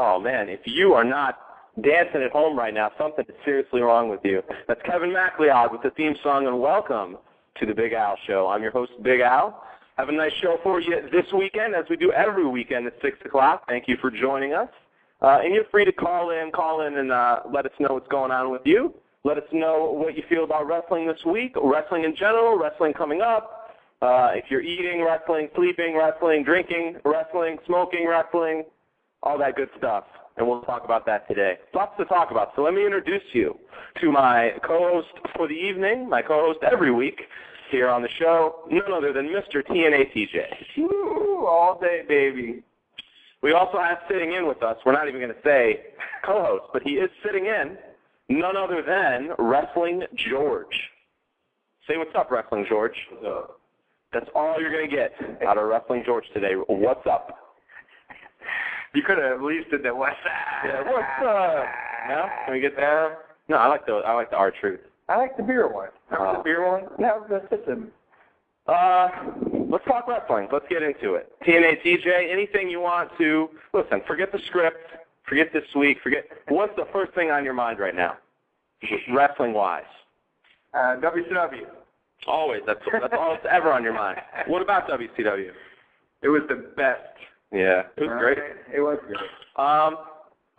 Oh, man, if you are not dancing at home right now, something is seriously wrong with you. That's Kevin MacLeod with the theme song, and welcome to the Big Al Show. I'm your host, Big Al. Have a nice show for you this weekend, as we do every weekend at 6 o'clock. Thank you for joining us. And you're free to call in and let us know what's going on with you. Let us know what you feel about wrestling this week, wrestling in general, wrestling coming up. If you're eating wrestling, sleeping wrestling, drinking wrestling, smoking wrestling, all that good stuff, and we'll talk about that today. Lots to talk about, so let me introduce you to my co-host for the evening, my co-host every week here on the show, none other than Mr. TNA TJ. Woo, all day, baby. We also have sitting in with us, we're not even going to say co-host, but he is sitting in, none other than Wrestling George. Say what's up, Wrestling George. What's up? That's all you're going to get out of Wrestling George today. What's up? You could have at least did that. What's up? Yeah, what's up? No? Can we get that? No, I like the R-Truth. I like the beer one. Remember the beer one? No, that's them. Let's talk wrestling. Let's get into it. TNA TJ, anything you want to, listen, forget the script, forget this week, what's the first thing on your mind right now, wrestling-wise? WCW. Always. That's all that's ever on your mind. What about WCW? It was the best. Yeah, it was great. It was great.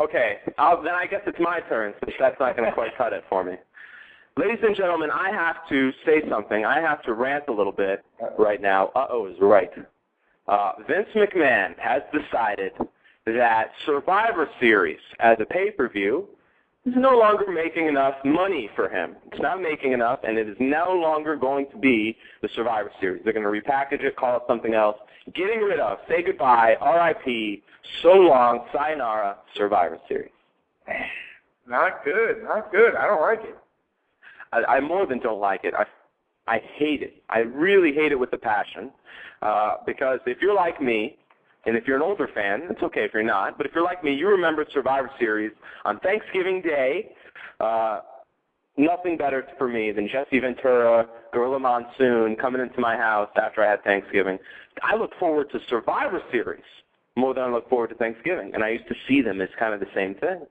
Okay, then I guess it's my turn, since that's not going to quite cut it for me. Ladies and gentlemen, I have to say something. I have to rant a little bit right now. Uh-oh is right. Vince McMahon has decided that Survivor Series as a pay-per-view is no longer making enough money for him. It's not making enough, and it is no longer going to be the Survivor Series. They're going to repackage it, call it something else. Getting rid of, say goodbye, R.I.P., so long, sayonara, Survivor Series. Not good, not good. I don't like it. I more than don't like it. I hate it. I really hate it with a passion because if you're like me, and if you're an older fan, it's okay if you're not, but if you're like me, you remember Survivor Series on Thanksgiving Day. Nothing better for me than Jesse Ventura, Gorilla Monsoon coming into my house after I had Thanksgiving. I look forward to Survivor Series more than I look forward to Thanksgiving, and I used to see them as kind of the same thing.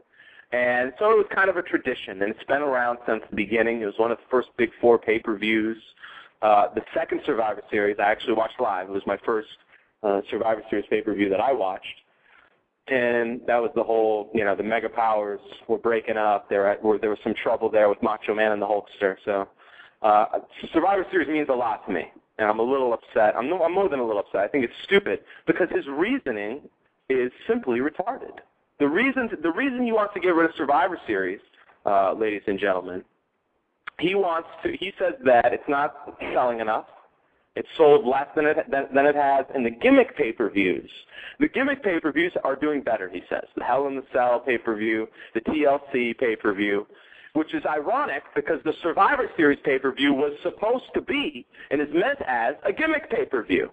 And so it was kind of a tradition, and it's been around since the beginning. It was one of the first Big Four pay-per-views. The second Survivor Series I actually watched live. It was my first Survivor Series pay-per-view that I watched. And that was the whole, the Mega Powers were breaking up. There was some trouble there with Macho Man and the Hulkster. So Survivor Series means a lot to me, and I'm a little upset. I'm more than a little upset. I think it's stupid because his reasoning is simply retarded. The reason he wants to get rid of Survivor Series, ladies and gentlemen, he says that it's not selling enough. It's sold less than it has in the gimmick pay-per-views. The gimmick pay-per-views are doing better, he says. The Hell in the Cell pay-per-view, the TLC pay-per-view, which is ironic because the Survivor Series pay-per-view was supposed to be and is meant as a gimmick pay-per-view.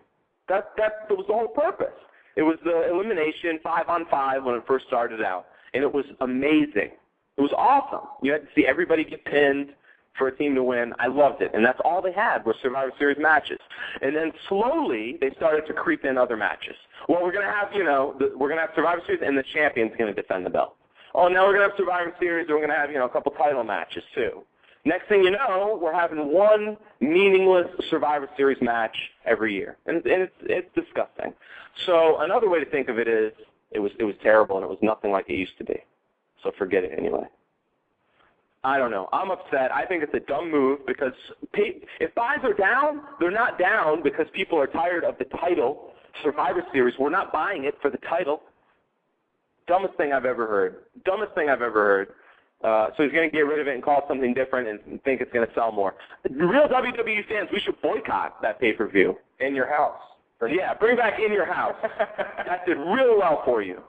That was the whole purpose. It was the elimination 5-on-5 when it first started out, and it was amazing. It was awesome. You had to see everybody get pinned for a team to win. I loved it, and that's all they had were Survivor Series matches. And then slowly they started to creep in other matches. Well, we're going to have, we're going to have Survivor Series, and the champion's going to defend the belt. Oh, now we're going to have Survivor Series, and we're going to have, a couple title matches too. Next thing you know, we're having one meaningless Survivor Series match every year, and it's disgusting. So another way to think of it is it was terrible, and it was nothing like it used to be. So forget it anyway. I don't know. I'm upset. I think it's a dumb move because if buys are down, they're not down because people are tired of the title. Survivor Series, we're not buying it for the title. Dumbest thing I've ever heard. Dumbest thing I've ever heard. So he's going to get rid of it and call it something different and think it's going to sell more. Real WWE fans, we should boycott that pay-per-view. In your house. Yeah, bring back In Your House. That did really well for you.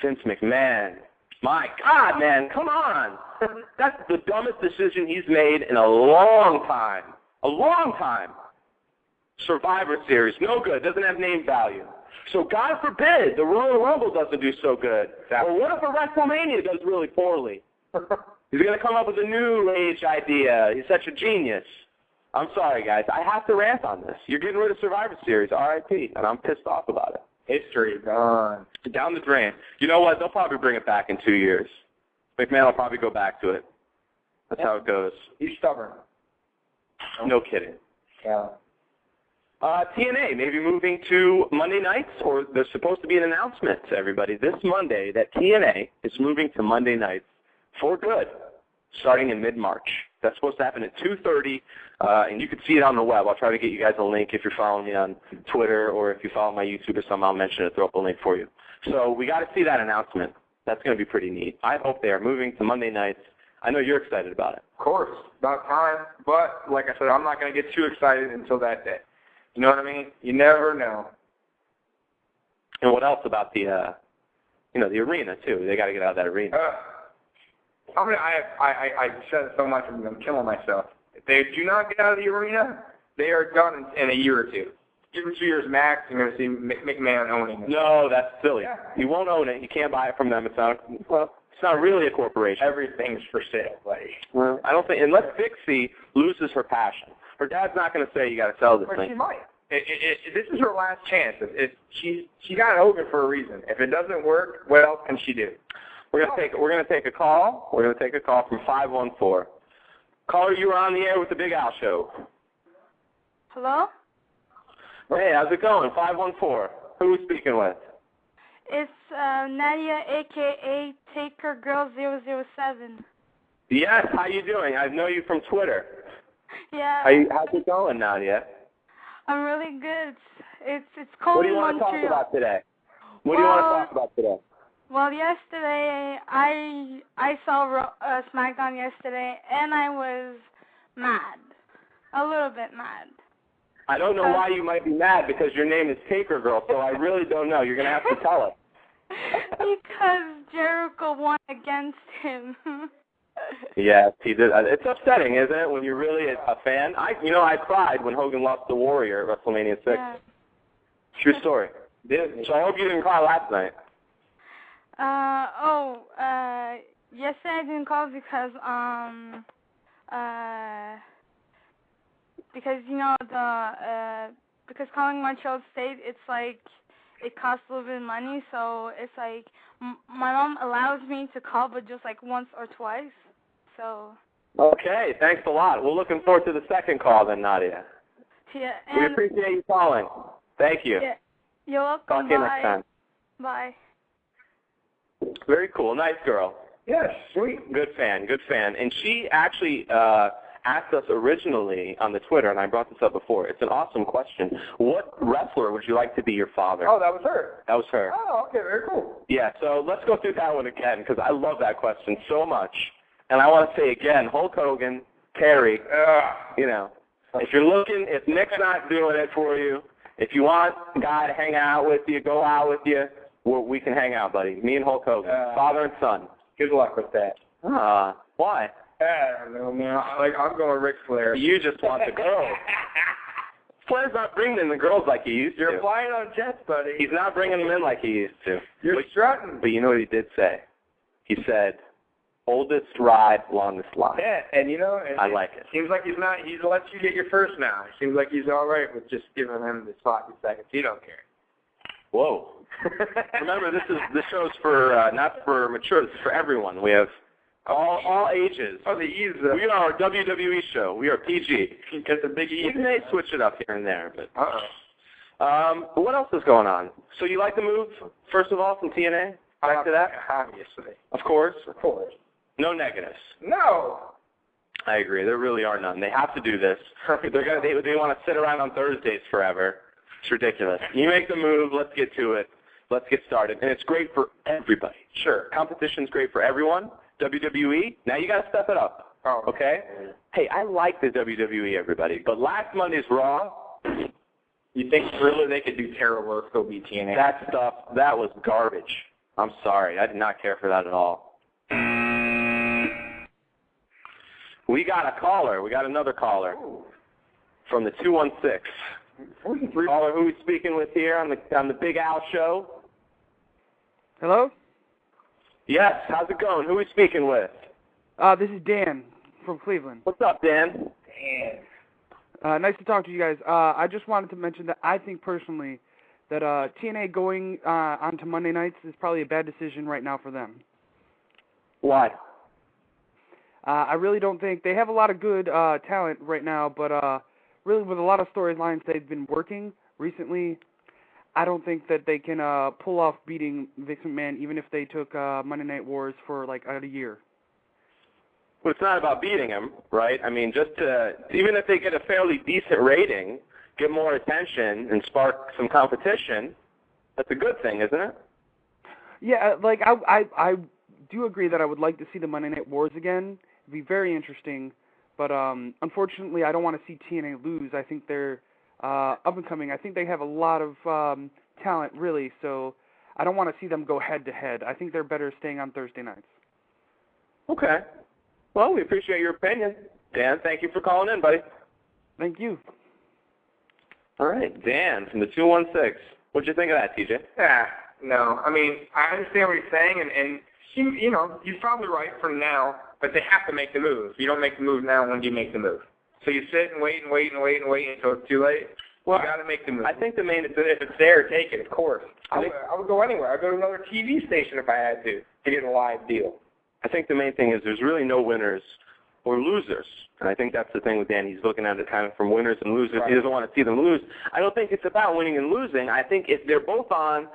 Vince McMahon. My God, man, come on. That's the dumbest decision he's made in a long time. A long time. Survivor Series, no good, doesn't have name value. So God forbid the Royal Rumble doesn't do so good. Or what if a WrestleMania does really poorly? He's going to come up with a new age idea. He's such a genius. I'm sorry, guys. I have to rant on this. You're getting rid of Survivor Series, RIP, and I'm pissed off about it. History gone. Down the drain. You know what? They'll probably bring it back in 2 years. McMahon will probably go back to it. That's how it goes. He's stubborn. No kidding. Yeah. TNA may be moving to Monday nights, or there's supposed to be an announcement to everybody this Monday that TNA is moving to Monday nights for good, starting in mid-March. That's supposed to happen at 2:30, and you can see it on the web. I'll try to get you guys a link if you're following me on Twitter, or if you follow my YouTube or something, I'll mention it, throw up a link for you. So we got to see that announcement. That's going to be pretty neat. I hope they are moving to Monday nights. I know you're excited about it. Of course. About time. But, like I said, I'm not going to get too excited until that day. You know what I mean? You never know. And what else about the, the arena, too? They got to get out of that arena. I said it so much, I'm killing myself. If they do not get out of the arena, they are done in a year or two. Even 2 years max, you're going to see McMahon owning it. No, that's silly. Yeah. You won't own it. You can't buy it from them. It's not really a corporation. Everything's for sale, buddy. Well, I don't think, unless Dixie loses her passion. Her dad's not going to say you got to sell this thing. She might. This is her last chance. She got Hogan for a reason. If it doesn't work, what else can she do? We're gonna take a call. We're gonna take a call from 514. Caller, you were on the air with the Big Al Show. Hello? Hey, how's it going? 514. Who are we speaking with? It's Nadia, a.k.a. Taker Girl 007. Yes, how you doing? I know you from Twitter. Yeah. How's it going, Nadia? I'm really good. It's cold. What do you want to talk about today? What do you want to talk about today? Well, yesterday I saw SmackDown yesterday, and I was mad, a little bit mad. I don't know why you might be mad, because your name is Taker Girl, so I really don't know. You're going to have to tell us. Because Jericho won against him. Yes, he did. It's upsetting, isn't it, when you're really a fan? I cried when Hogan lost the Warrior at WrestleMania 6. Yeah. True story. So I hope you didn't cry last night. Yesterday I didn't call because because calling Montreal State, it's like it costs a little bit of money, so it's like my mom allows me to call, but just like once or twice. So. Okay, thanks a lot. We're looking forward to the second call then, Nadia. Yeah, we appreciate you calling. Thank you. Yeah, you're welcome. Talk to you next time. Bye. Very cool. Nice girl. Yes, sweet. Good fan. And she actually asked us originally on the Twitter, and I brought this up before. It's an awesome question. What wrestler would you like to be your father? Oh, that was her. That was her. Oh, okay, very cool. Yeah, so let's go through that one again, because I love that question so much. And I want to say again, Hulk Hogan, Kerry, if you're looking, if Nick's not doing it for you, if you want a guy to hang out with you, go out with you, we can hang out, buddy. Me and Hulk Hogan, father and son. Good luck with that. Why? I don't know, man. I'm going Ric Flair. You just want the girls. Flair's not bringing in the girls like he used to. You're flying on jets, buddy. He's not bringing them in like he used to. You're strutting. But you know what he did say? He said, oldest ride, longest line. Yeah, and I like it. Seems like he's lets you get your first now. It seems like he's all right with just giving him the sloppy seconds. He don't care. Whoa. Remember, this show's for not for mature. This is for everyone. We have all ages. Oh, the E's. We are a WWE show. We are PG. Get the big E. You may switch it up here and there, but. What else is going on? So you like to move, first of all, from TNA? Back to that? Obviously. Of course. Of course. No negatives. No. I agree. There really are none. They have to do this. They want to sit around on Thursdays forever. It's ridiculous. You make the move. Let's get to it. Let's get started. And it's great for everybody. Sure. Competition's great for everyone. WWE, now you got to step it up. Oh, okay? Hey, I like the WWE, everybody, but last Monday's Raw, you think really they could do terrible or still beat TNA? that stuff, that was garbage. I'm sorry. I did not care for that at all. We got a caller. We got another caller from the 216. Caller, who we speaking with here on the Big Al Show? Hello? Yes, how's it going? Who we speaking with? This is Dan from Cleveland. What's up, Dan? Nice to talk to you guys. I just wanted to mention that I think personally that TNA going onto Monday nights is probably a bad decision right now for them. Why? I really don't think they have a lot of good talent right now, but really with a lot of storylines they've been working recently, I don't think that they can pull off beating Vince McMahon even if they took Monday Night Wars for like a year. Well, it's not about beating him, right? I mean, just to, even if they get a fairly decent rating, get more attention and spark some competition, that's a good thing, isn't it? Yeah, like I do agree that I would like to see the Monday Night Wars again. It'd be very interesting, but unfortunately I don't want to see TNA lose. I think they're up and coming. I think they have a lot of talent, really, so I don't want to see them go head-to-head. I think they're better staying on Thursday nights. Okay. Well, we appreciate your opinion. Dan, thank you for calling in, buddy. Thank you. All right, Dan from the 216. What'd you think of that, TJ? Yeah, no. I mean, I understand what you're saying, and you know, you're probably right for now, but they have to make the move. If you don't make the move now, when do you make the move? So you sit and wait until it's too late? Well, you got to make the move. I think the main... If it's there, take it, of course. I would go anywhere. I'd go to another TV station if I had to get a live deal. I think the main thing is there's really no winners or losers. And I think that's the thing with Dan. He's looking at it kind of from winners and losers. Right. He doesn't want to see them lose. I don't think it's about winning and losing. I think if they're both on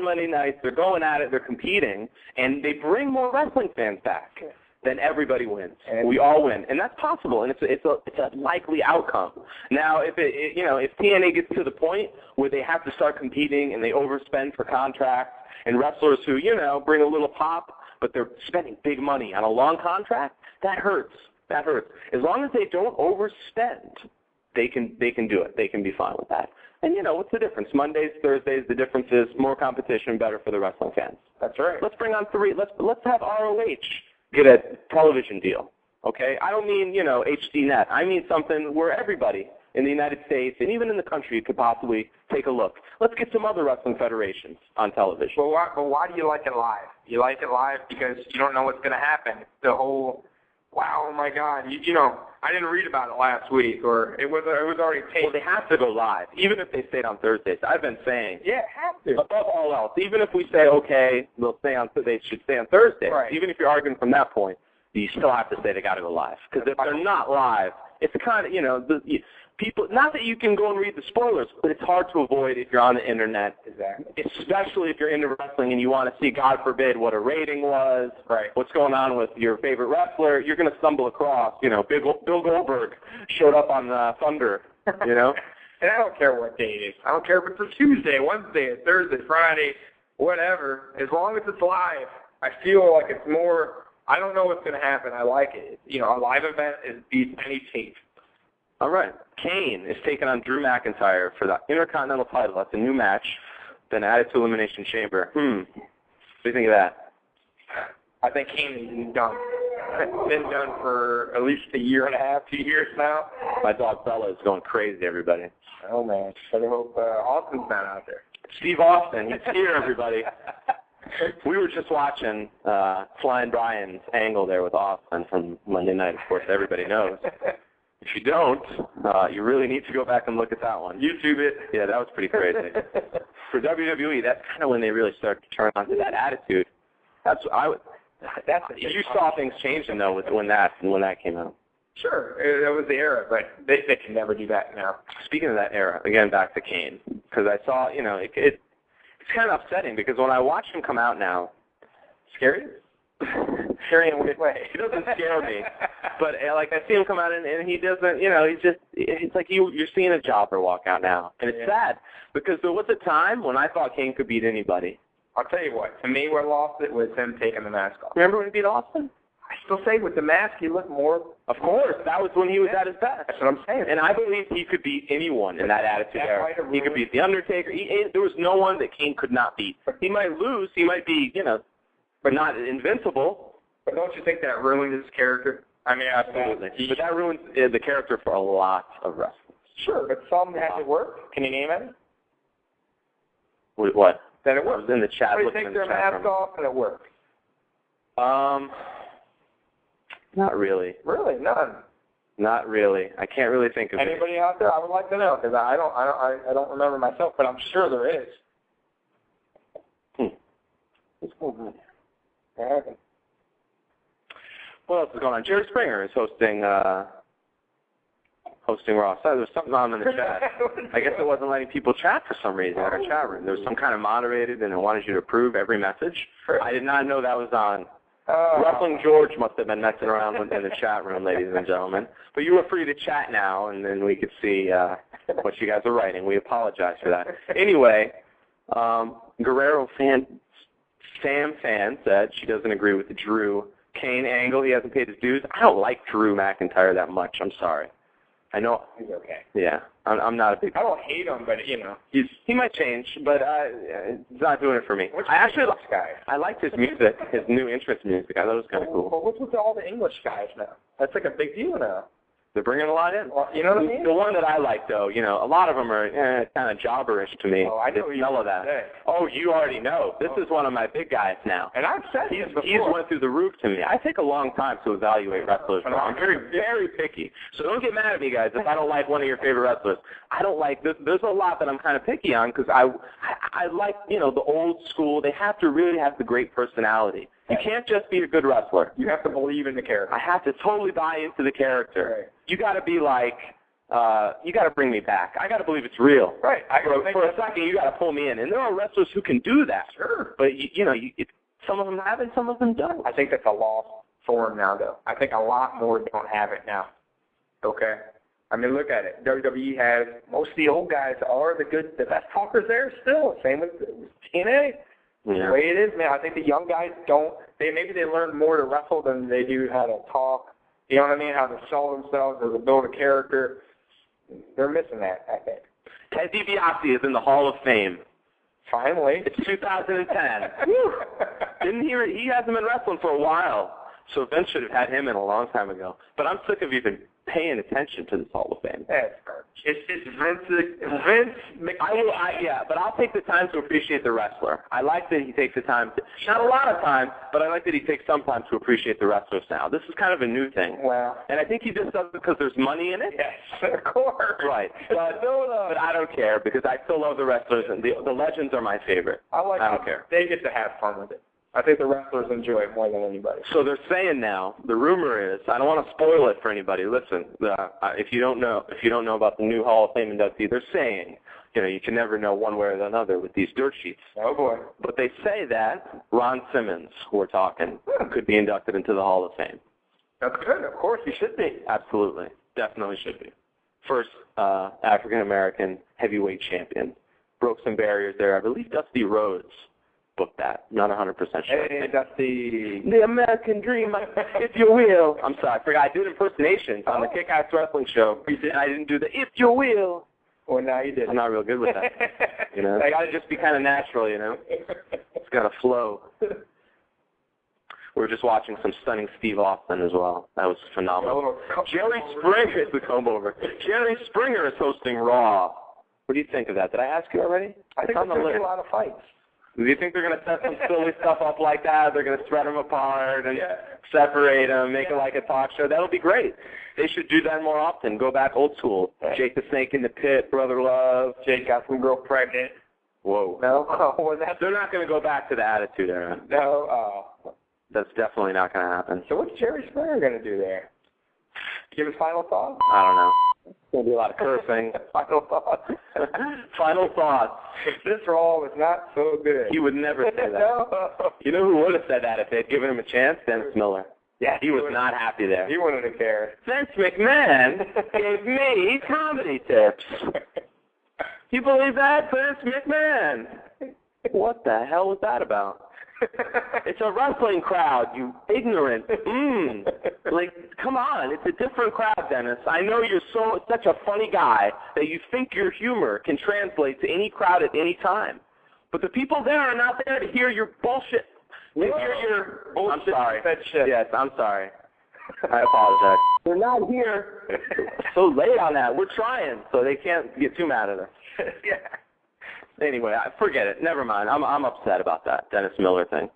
Monday nights, they're going at it, they're competing, and they bring more wrestling fans back, then everybody wins. And we all win. And that's possible, and it's a likely outcome. Now, if TNA gets to the point where they have to start competing and they overspend for contracts and wrestlers who, bring a little pop, but they're spending big money on a long contract, that hurts. That hurts. As long as they don't overspend, they can do it. They can be fine with that. And, what's the difference? Mondays, Thursdays, the difference is more competition, better for the wrestling fans. That's right. Let's bring on three. Let's have ROH get a television deal, okay? I don't mean, HDNet. I mean something where everybody in the United States and even in the country could possibly take a look. Let's get some other wrestling federations on television. But why do you like it live? You like it live because you don't know what's going to happen. The whole, wow, oh my God, I didn't read about it last week, or it was already taped. Well, they have to go live, even if they stayed on Thursdays. I've been saying, have to. Above all else, even if we say, okay, they should stay on Thursdays. Right. Even if you're arguing from that point, you still have to say they got to go live. Because if they're not live, it's a kind of, people, not that you can go and read the spoilers, but it's hard to avoid if you're on the internet. Exactly. Especially if you're into wrestling and you want to see, God forbid, what a rating was, right? What's going on with your favorite wrestler. You're going to stumble across, Bill Goldberg showed up on Thunder, And I don't care what day it is. I don't care if it's a Tuesday, Wednesday, a Thursday, Friday, whatever. As long as it's live, I feel like it's more, I don't know what's going to happen. I like it. A live event beats any tape. All right. Kane is taking on Drew McIntyre for the Intercontinental title. That's a new match. Then added to Elimination Chamber. What do you think of that? I think Kane is done. Been done for at least a year and a half, 2 years now. My dog Bella is going crazy, everybody. Oh, man. I hope Austin's not out there. Steve Austin, he's here, everybody. We were just watching Flying Brian's angle there with Austin from Monday night, of course, everybody knows. If you don't, you really need to go back and look at that one. YouTube it. Yeah, that was pretty crazy. For WWE, that's kind of when they really started to turn onto that attitude. You saw things changing though when that came out. Sure, that was the era, but they can never do that now. Speaking of that era, again back to Kane, because I saw it's kind of upsetting because when I watch him come out now, scary. Scary in a weird way. He doesn't scare me, but I see him come out and he doesn't. It's like you're seeing a jobber walk out now, and it's sad because there was a time when I thought Kane could beat anybody, I'll tell you what. To me, what lost it was him taking the mask off. Remember when he beat Austin? I still say with the mask, he looked more. Of course, that was when he was at his best. That's what I'm saying. And I believe he could beat anyone in that Attitude Era. He could beat The Undertaker. There was no one that Kane could not beat. He might lose. He might be, but not invincible. But don't you think that ruined his character? I mean, absolutely. But that ruins the character for a lot of wrestlers. Sure, but some had to work. Can you name any? What? That it worked. I was in the chat. They take their mask off and it worked. Not really. Really, none. Not really. I can't really think of anybody out there. I would like to know because I don't remember myself, but I'm sure there is. What's going on here? Okay. What else is going on? Jerry Springer is hosting Raw. So there was something on in the chat. I guess it wasn't letting people chat for some reason in our chat room. There was some kind of moderated, and it wanted you to approve every message. I did not know that was on. Wrestling George must have been messing around in the chat room, ladies and gentlemen. But you were free to chat now, and then we could see what you guys are writing. We apologize for that. Anyway, Guerrero Sam fan said she doesn't agree with the Drew Kane angle. He hasn't paid his dues. I don't like Drew McIntyre that much. I'm sorry. I know. He's okay. Yeah, I'm not a big. I don't hate him, but he might change, but he's not doing it for me. I liked his music, his new interest music. I thought it was kind of cool. Well, what's with all the English guys now? That's like a big deal now. They're bringing a lot in. Well, you know what I mean? The one that I like, though, a lot of them are kind of jobberish to me. Oh, I know you know that. Say. Oh, you already know. This is one of my big guys now. And I've said this before. He's went through the roof to me. I take a long time to evaluate wrestlers. I'm very, very picky. So don't get mad at me, guys, if I don't like one of your favorite wrestlers. I don't like this. There's a lot that I'm kind of picky on because I like, the old school. They have to really have the great personality. You can't just be a good wrestler. You have to believe in the character. I have to totally buy into the character. Right. You got to be like, you got to bring me back. I got to believe it's real. Right. For a second, you got to pull me in. And there are wrestlers who can do that. Sure. But, some of them have it, some of them don't. I think that's a lost form now, though. I think a lot more don't have it now. Okay? I mean, look at it. WWE has, most of the old guys are the best talkers there still. Same with TNA. Yeah. The way it is, man, I think the young guys don't. Maybe they learn more to wrestle than they do how to talk. You know what I mean? How to sell themselves, how to build a character. They're missing that, I think. Ted DiBiase is in the Hall of Fame. Finally. It's 2010. He hasn't been wrestling for a while. So Vince should have had him in a long time ago. But I'm sick of even paying attention to this Hall of Fame. That's garbage. It's Vince. But I'll take the time to appreciate the wrestler. I like that he takes the time. Not a lot of time, but I like that he takes some time to appreciate the wrestlers now. This is kind of a new thing. Wow. And I think he just does it because there's money in it. Yes, of course. Right. But I don't care because I still love the wrestlers, and the legends are my favorite. I don't care. They get to have fun with it. I think the wrestlers enjoy it more than anybody. So they're saying now, the rumor is, I don't want to spoil it for anybody. Listen, if you don't know about the new Hall of Fame inductee, they're saying, you can never know one way or another with these dirt sheets. Oh boy! But they say that Ron Simmons, who we're talking, could be inducted into the Hall of Fame. That's good. Of course, he should be. Absolutely, definitely should be. First African American heavyweight champion, broke some barriers there. I believe Dusty Rhodes booked that. Not 100% sure. Hey, that's the American dream, if you will. I'm sorry, I forgot. I did impersonations on the Kick-Ass Wrestling Show, and I didn't do the if you will. Well, now you did. I'm not real good with that. I got to just be kind of natural, It's got to flow. We were just watching some stunning Steve Austin as well. That was phenomenal. Jerry Springer is the comb over. Jerry Springer is hosting Raw. What do you think of that? Did I ask you already? I think there's going to be a lot of fights. Do you think they're going to set some silly stuff up like that? They're going to spread them apart and separate them, make it like a talk show? That'll be great. They should do that more often. Go back old school. Jake the Snake in the Pit, Brother Love. Jake got some girl pregnant. Whoa. No? They're not going to go back to the Attitude Era. No. That's definitely not going to happen. So what's Jerry Springer going to do there? Give his final thoughts? I don't know. It's going to be a lot of cursing. Final thoughts. Final thoughts. This Raw was not so good. He would never say that. No. You know who would have said that if they'd given him a chance? Dennis Miller. Yeah, he was not happy there. He wouldn't have cared. Vince McMahon gave me comedy tips. You believe that, Vince McMahon? What the hell was that about? It's a wrestling crowd, you ignorant. Like, come on, it's a different crowd, Dennis. I know you're such a funny guy that you think your humor can translate to any crowd at any time. But the people there are not there to hear your bullshit. To hear your bullshit. I'm sorry. Yes, I'm sorry. I apologize. They're not here so late on that. We're trying, so they can't get too mad at us. Yeah. Anyway, forget it. Never mind. I'm upset about that Dennis Miller thing.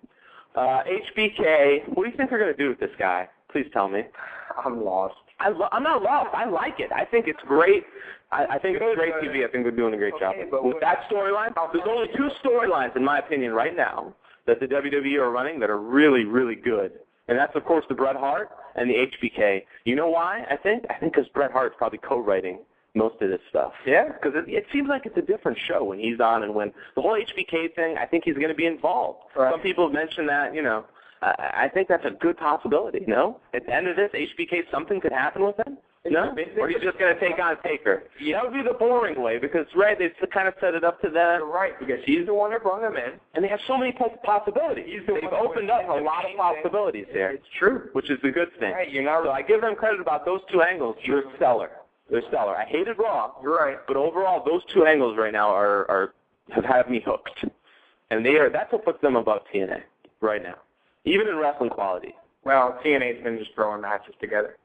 HBK, what do you think they're going to do with this guy? Please tell me. I'm lost. I'm not lost. I like it. I think it's great. I think it's great TV. I think they're doing a great job. With that storyline, there's only 2 storylines, in my opinion, right now that the WWE are running that are really, really good. And that's, of course, the Bret Hart and the HBK. You know why, I think? I think because Bret Hart's probably co-writing most of this stuff. Yeah? Because it seems like it's a different show when he's on, and when the whole HBK thing, I think he's going to be involved. Right. Some people have mentioned that, you know. I think that's a good possibility, no? At the end of this, HBK, something could happen with him? No? Or he's just going to take on Taker? Yeah. That would be the boring way because, right, they kind of set it up to them. You're right, because he's the one that brought him in. And they have so many possibilities. They've opened up a lot of possibilities here. It's true. Which is a good thing. Right, so I give them credit about those 2 angles. They're stellar. They're stellar. I hated Raw. You're right. But overall, those 2 angles right now have had me hooked. And that's what puts them above TNA right now. Even in wrestling quality. Well, TNA's been just throwing matches together.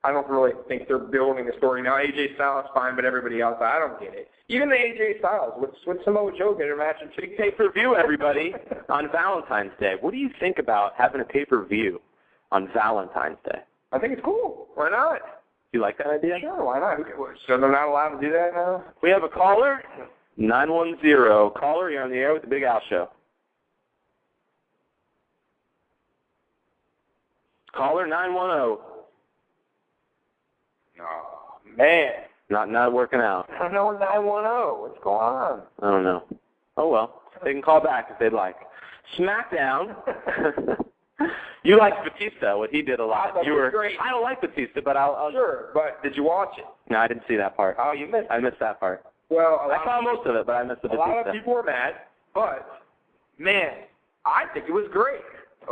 I don't really think they're building a story. Now, AJ Styles is fine, but everybody else, I don't get it. Even the AJ Styles, with Samoa Joe getting a match in big pay-per-view, everybody, on Valentine's Day. What do you think about having a pay-per-view on Valentine's Day? I think it's cool. Why not? You like that idea? Sure, why not? So they're not allowed to do that now? We have a caller, 910. Caller, you're on the air with the Big Al Show. Caller 910. Oh, man. Not working out. I don't know 910. What's going on? I don't know. Oh, well. They can call back if they'd like. SmackDown. You liked Batista, what he did a lot. Great. I don't like Batista, but I'll... Sure, but did you watch it? No, I didn't see that part. Oh, you missed it. I missed that part. Well, I saw most of it, but I missed the Batista. A lot of people were mad, but, man, I think it was great,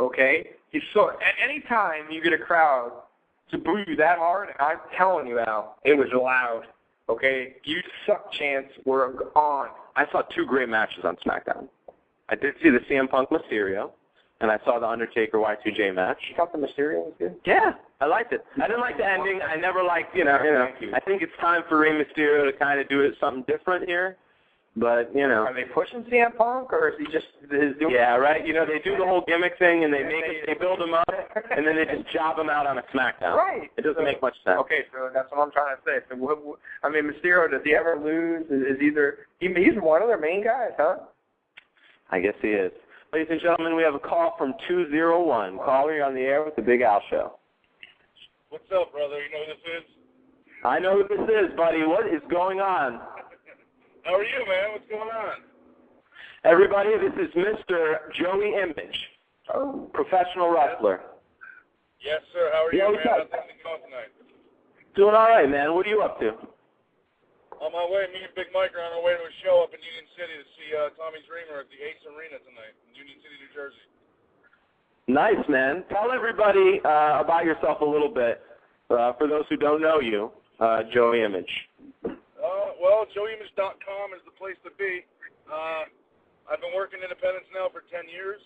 okay? So at any time you get a crowd to boo you that hard, I'm telling you, Al, it was loud. Okay, you suck chance were on. I saw 2 great matches on SmackDown. I did see the CM Punk Mysterio, and I saw the Undertaker Y2J match. You thought the Mysterio was good? Yeah, I liked it. I didn't like the ending. I never liked, you know. I think it's time for Rey Mysterio to kind of do something different here. But, you know. Are they pushing CM Punk, or is he just doing... Yeah, right. You know, they do the whole gimmick thing, and they build him up, and then they just job him out on a SmackDown. Right. It doesn't make much sense. Okay, so that's what I'm trying to say. So, I mean, Mysterio, does he ever lose? He's one of their main guys, huh? I guess he is. Ladies and gentlemen, we have a call from 201. Caller, you're on the air with the Big Al Show. What's up, brother? You know who this is? I know who this is, buddy. What is going on? How are you, man? What's going on? Everybody, this is Mr. Joey Image, professional wrestler. Yes, sir. How are you, man? How's things going tonight? Doing all right, man. What are you up to? On my way, me and Big Mike are on our way to a show up in Union City to see Tommy Dreamer at the Ace Arena tonight in Union City, New Jersey. Nice, man. Tell everybody about yourself a little bit. For those who don't know you, Joey Image. Well, JoeyImage.com is the place to be. I've been working independence now for 10 years.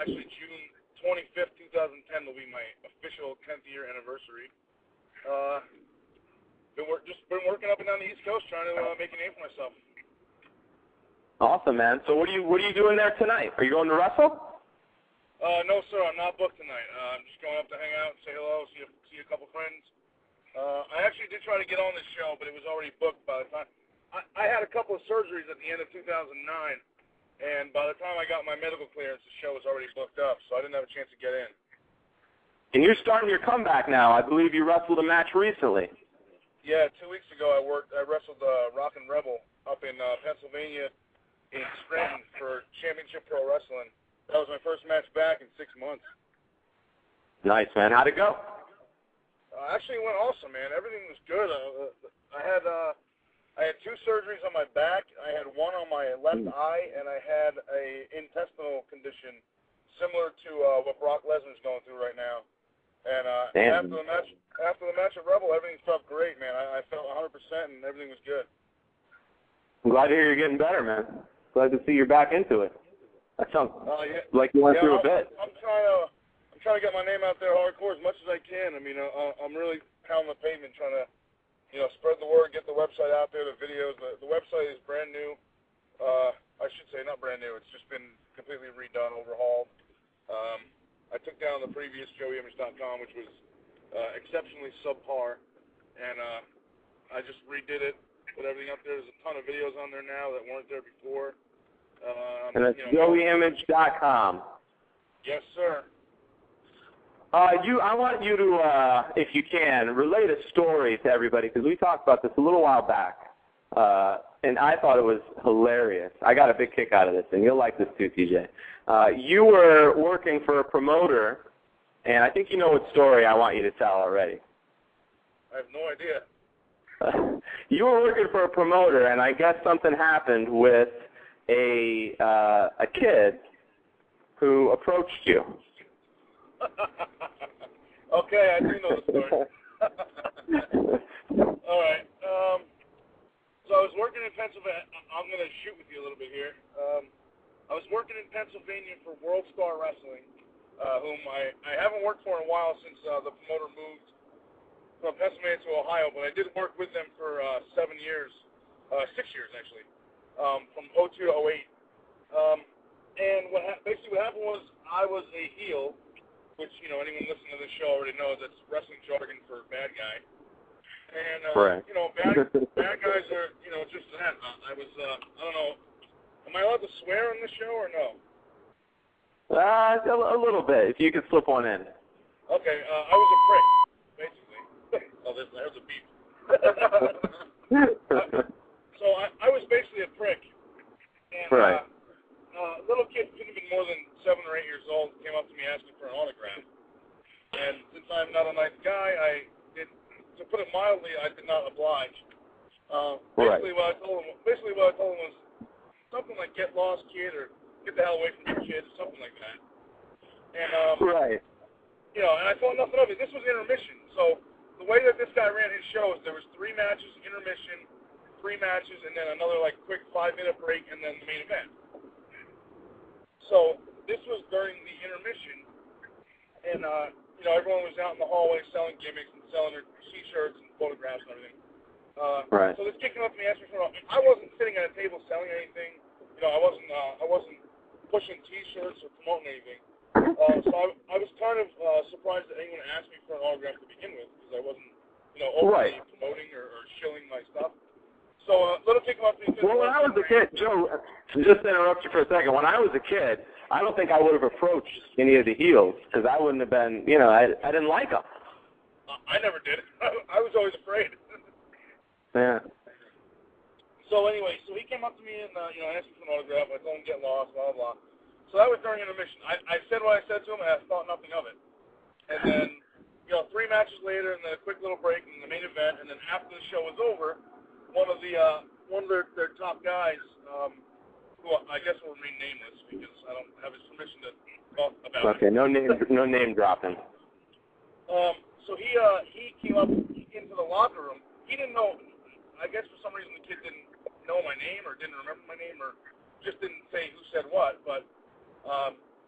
Actually, June 25th, 2010 will be my official 10th year anniversary. Been working up and down the East Coast trying to make a name for myself. Awesome, man. So what are you doing there tonight? Are you going to wrestle? No, sir. I'm not booked tonight. I'm just going up to hang out, say hello, see a couple friends. I actually did try to get on this show, but it was already booked by the time. I had a couple of surgeries at the end of 2009, and by the time I got my medical clearance, the show was already booked up, so I didn't have a chance to get in. And you're starting your comeback now. I believe you wrestled a match recently. Yeah, 2 weeks ago I wrestled Rock and Rebel up in Pennsylvania in Scranton for Championship Pro Wrestling. That was my first match back in 6 months. Nice, man. How'd it go? Actually, it went awesome, man. Everything was good. I had 2 2 surgeries on my back. I had one on my left eye, and I had a intestinal condition similar to what Brock Lesnar's going through right now. And after the match at Rebel, everything felt great, man. I felt 100%, and everything was good. I'm glad to hear you're getting better, man. Glad to see you're back into it. That sounds like you went through a bit. I'm trying to get my name out there hardcore as much as I can. I mean, I'm really pounding the pavement trying to, spread the word, get the website out there, the videos. The website is brand new. I should say not brand new. It's just been completely redone, overhauled. I took down the previous joeyimage.com, which was exceptionally subpar, and I just redid it, put everything up there. There's a ton of videos on there now that weren't there before. And that's joeyimage.com. Yes, sir. I want you to, if you can, relate a story to everybody, because we talked about this a little while back, and I thought it was hilarious. I got a big kick out of this, and you'll like this too, TJ. You were working for a promoter, and I think you know what story I want you to tell already. I have no idea. You were working for a promoter, and I guess something happened with a kid who approached you. Okay, I do know the story. All right. So I was working in Pennsylvania. I'm going to shoot with you a little bit here. I was working in Pennsylvania for World Star Wrestling, whom I haven't worked for in a while since the promoter moved from Pennsylvania to Ohio, but I did work with them for 7 years, 6 years actually, from 02 to 08. And basically what happened was I was a heel, which, anyone listening to this show already knows that's wrestling jargon for bad guy. And, bad guys are, just that. I was, I don't know, am I allowed to swear on this show or no? A little bit, if you could slip one in. Okay, I was a prick, basically. Oh, there's a beep. So I was basically a prick. And, right. Little kid couldn't have been more than 7 or 8 years old, came up to me asking for an autograph. And since I'm not a nice guy, to put it mildly, I did not oblige. Basically what I told him was something like "get lost, kid," or "get the hell away from your kid," something like that. And and I thought nothing of it. This was intermission, so the way that this guy ran his shows, there was 3 matches, intermission, 3 matches, and then another quick 5-minute break, and then the main event. So this was during the intermission, and everyone was out in the hallway selling gimmicks and selling their T-shirts and photographs and everything. So this kid came up to me, asked me for. I wasn't sitting at a table selling anything. I wasn't pushing T-shirts or promoting anything. So I was kind of surprised that anyone asked me for an autograph to begin with, because I wasn't, openly promoting or shilling my stuff. So little kid came up to me. Well, when I was a kid, Joe, just to interrupt you for a second, when I was a kid, I don't think I would have approached any of the heels, because I wouldn't have been, I didn't like them. I never did. I was always afraid. Yeah. So anyway, he came up to me and asked me for an autograph. I told him get lost, blah blah blah. So that was during intermission. I said what I said to him, and I thought nothing of it. And then 3 matches later, and then a quick little break, and the main event, and then after the show was over, one of their top guys, who I guess will remain nameless because I don't have his permission to talk about it. Okay, no name dropping. So he came up into the locker room. He didn't know. I guess for some reason the kid didn't know my name or didn't remember my name or just didn't say who said what. But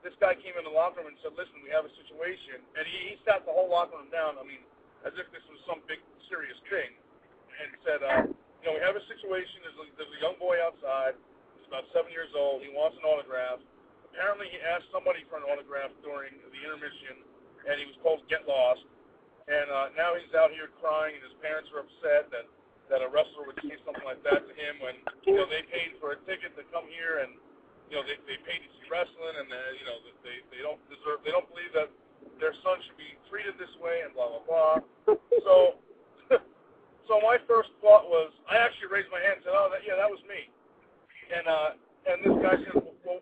this guy came in the locker room and said, "Listen, we have a situation," and he sat the whole locker room down. I mean, as if this was some big serious thing, and said, "We have a situation. There's a young boy outside. He's about 7 years old. He wants an autograph. Apparently, he asked somebody for an autograph during the intermission, and he was told to get lost. And now he's out here crying, and his parents are upset that a wrestler would say something like that to him when they paid for a ticket to come here, and they paid to see wrestling, and they don't deserve. They don't believe that their son should be treated this way, and blah blah blah." So my first thought was, I actually raised my hand and said, "Oh, that was me." And this guy said, well,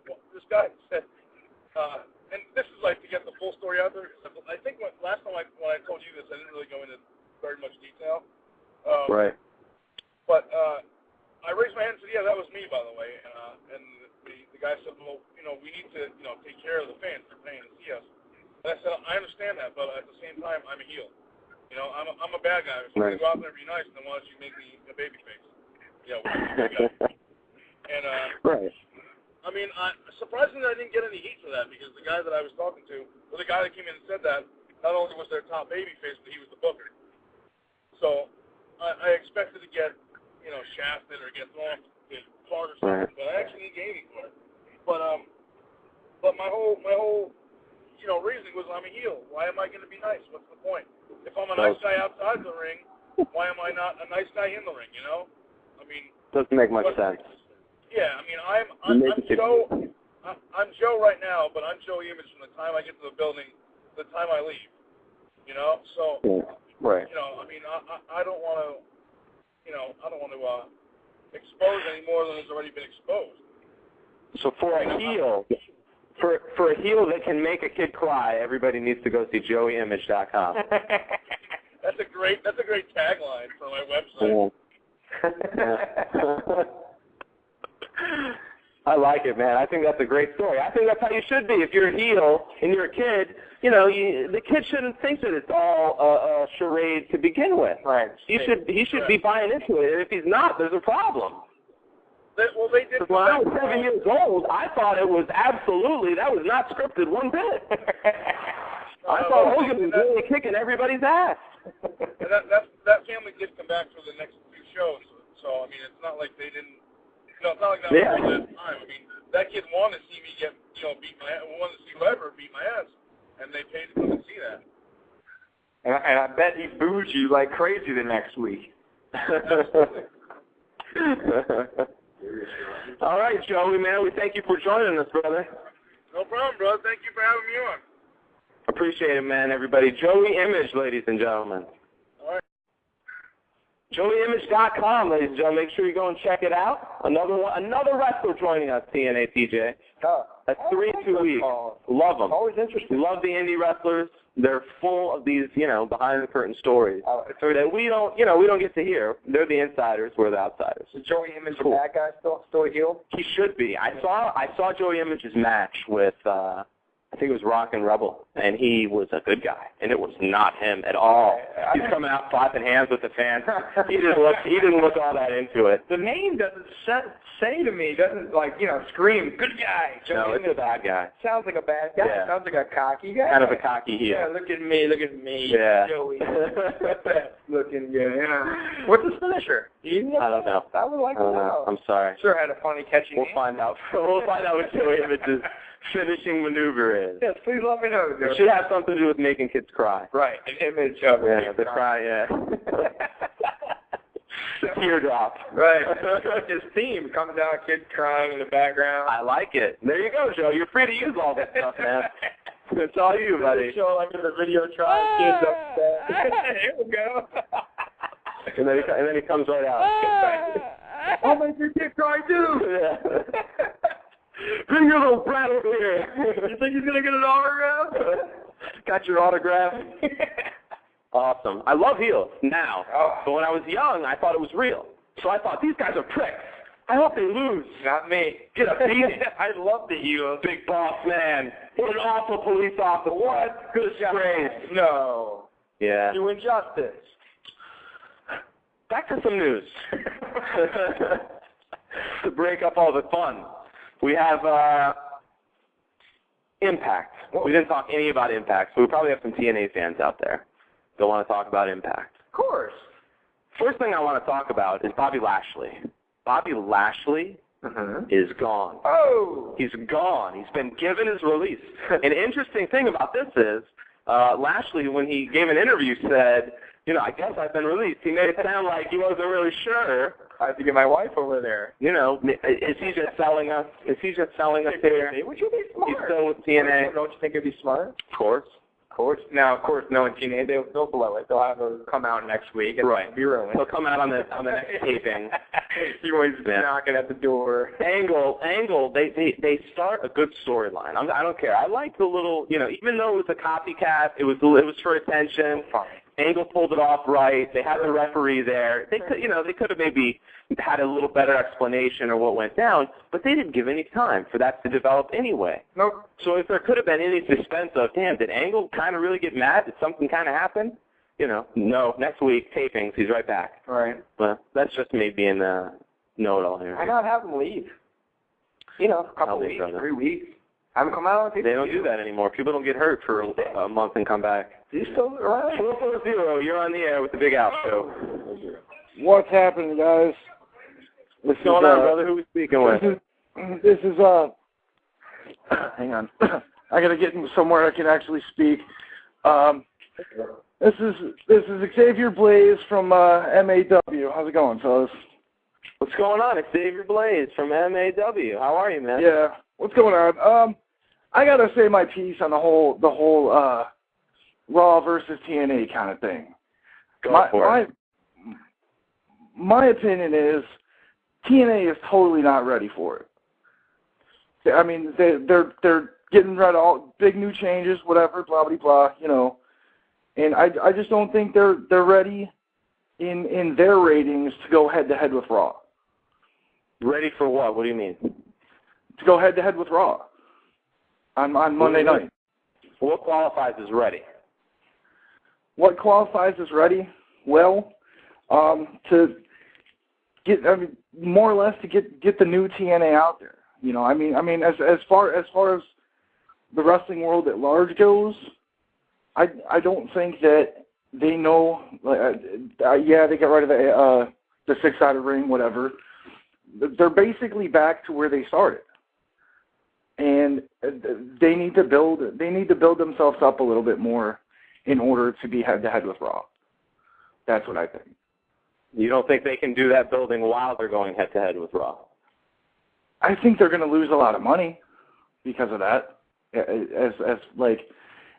and this is to get the full story out there. I think last time when I told you this, I didn't really go into very much detail. Right. But I raised my hand and said, yeah, that was me, by the way. And the guy said, well, we need to, take care of the fans. They're paying to see us. And I said, I understand that, but at the same time, I'm a heel. I'm a bad guy. So I'm going to go out there and be nice, then why don't you make me a baby face? And, right. I mean, surprisingly, I didn't get any heat for that because the guy that I was talking to, or the guy that came in and said that, not only was their top baby face, but he was the booker. So I expected to get, shafted or get thrown in hard or something, but I actually didn't get anything for it. But my whole reasoning was I'm a heel. Why am I going to be nice? What's the point? If I'm a nice guy outside the ring, why am I not a nice guy in the ring? I mean, doesn't make much sense. Yeah, I mean, I'm Joe. I'm Joe right now, but I'm Joey Image from the time I get to the building to the time I leave. So right. I mean, I don't want to. I don't want to expose any more than has already been exposed. So for a heel, for a heel that can make a kid cry, everybody needs to go see JoeyImage.com. That's a great tagline for my website. I like it, man. I think that's a great story. I think that's how you should be. If you're a heel and you're a kid, the kid shouldn't think that it's all a charade to begin with. Right. He should be buying into it. And if he's not, there's a problem. They did. When I was 7 years old, I thought it was that was not scripted one bit. I thought Hogan was really kicking everybody's ass. And that family did come back for the next few shows. So, I mean, it's not like they didn't. It's not like that was all that time. I mean, that kid wanted to see me get, beat my ass. Wanted to see whoever beat my ass, and they paid to come and see that. And I bet he booed you like crazy the next week. All right, Joey, man, we thank you for joining us, brother. No problem, brother. Thank you for having me on. Appreciate it, man, everybody. Joey Image, ladies and gentlemen. All right. JoeyImage.com, ladies and gentlemen. Make sure you go and check it out. Another wrestler joining us, TNA TJ. That's 3 in 2 weeks. Love them. Always interesting. Love the indie wrestlers. They're full of these, behind the curtain stories that we don't get to hear. They're the insiders. We're the outsiders. Is Joey Image a bad guy still a heel? He should be. I saw Joey Image's match with I think it was Rock and Rebel, and he was a good guy, and it was not him at all. He's coming out clapping hands with the fans. He didn't look all that into it. The name doesn't say to me, doesn't scream, good guy. No, it's a bad guy. Sounds like a bad guy. Yeah. Sounds like a cocky guy. Kind of a cocky heel. Yeah, look at me. Yeah. Joey. Looking good, yeah. What's his finisher? I don't know. I would like to know. I'm sorry. Sure had a funny catching We'll find out. We'll find out what Joey Image's finishing maneuver is. Yes, please let me know. It should have something to do with making kids cry. Right, an image of it. Yeah, the cry, yeah. Teardrop. Right. His theme comes out, kids crying in the background. I like it. There you go, Joe. You're free to use all that stuff, man. It's all you, buddy. Show like in the video trying kids upset. Here we go. And then he comes right out. I'll make your kid cry too. Yeah. Bring your little brat over here. You think he's going to get an autograph? Got your autograph? Awesome. I love heels now. But when I was young, I thought it was real. So I thought, these guys are pricks. I hope they lose. Not me. Get a beating. I love the heels. Big boss man. What an awful police officer. What? Good disgrace. No. Yeah. You injustice. Back to some news. To break up all the fun. We have Impact. We didn't talk any about Impact, so we probably have some TNA fans out there that want to talk about Impact. Of course. First thing I want to talk about is Bobby Lashley. Bobby Lashley is gone. Oh! He's gone. He's been given his release. An interesting thing about this is Lashley, when he gave an interview, said, I guess I've been released. He made it sound like he wasn't really sure. I have to get my wife over there. Is he just selling us? Is he just selling us here? Would you be smart? He's still with TNA. Don't you think it'd be smart? Of course. Now, of course, knowing TNA, they'll blow it. They'll have her come out next week and be ruined. He'll come out on the next taping. He always knocking at the door. Angle. They start a good storyline. I don't care. I like the little, even though it was a copycat, it was for attention. Fine. Angle pulled it off right. They had the referee there. They could have maybe had a little better explanation of what went down, but they didn't give any time for that to develop anyway. Nope. So if there could have been any suspense of, damn, did Angle kind of really get mad? Did something kind of happen? No. Next week, tapings, he's right back. Right. Well, that's just me being a know-it-all here. Why not have him leave? A couple weeks, 3 weeks. Have him come out. They don't do that anymore. People don't get hurt for a month and come back. He's still right. 440, you're on the air with the Big Al Show. What's happening, guys? What's going on, brother? Who are we speaking with? This is hang on. I gotta get somewhere I can actually speak. This is Xavier Blaze from MAW. How's it going, fellas? What's going on? It's Xavier Blaze from MAW. How are you, man? Yeah. What's going on? I gotta say my piece on the whole Raw versus TNA kind of thing. My opinion is TNA is totally not ready for it. I mean, they're getting rid of all big new changes, whatever, blah blah blah, And I just don't think they're ready in their ratings to go head to head with Raw. Ready for what? What do you mean? To go head to head with Raw on Monday night. What qualifies as ready? What qualifies as ready? Well, to get, more or less to get the new TNA out there. As far as the wrestling world at large goes, I don't think that they know. Yeah, they got rid of the 6-sided ring, whatever. They're basically back to where they started, and they need to build themselves up a little bit more in order to be head to head with Raw. That's what I think. You don't think they can do that building while they're going head to head with Raw? I think they're going to lose a lot of money because of that.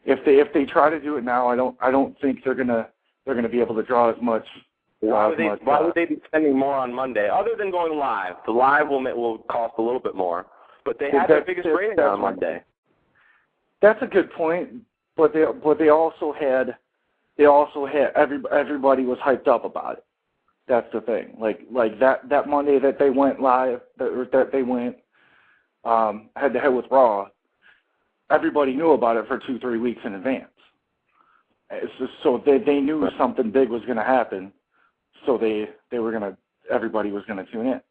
If they try to do it now, I don't think they're going to be able to draw as much. Why would they be spending more on Monday other than going live? The live will cost a little bit more, but they have their biggest rating on Monday. That's a good point, but they also had everybody was hyped up about it. That's the thing. Like that Monday that they went live, that they went head to head with Raw, everybody knew about it for 2-3 weeks in advance. So they knew something big was going to happen. So everybody was going to tune in.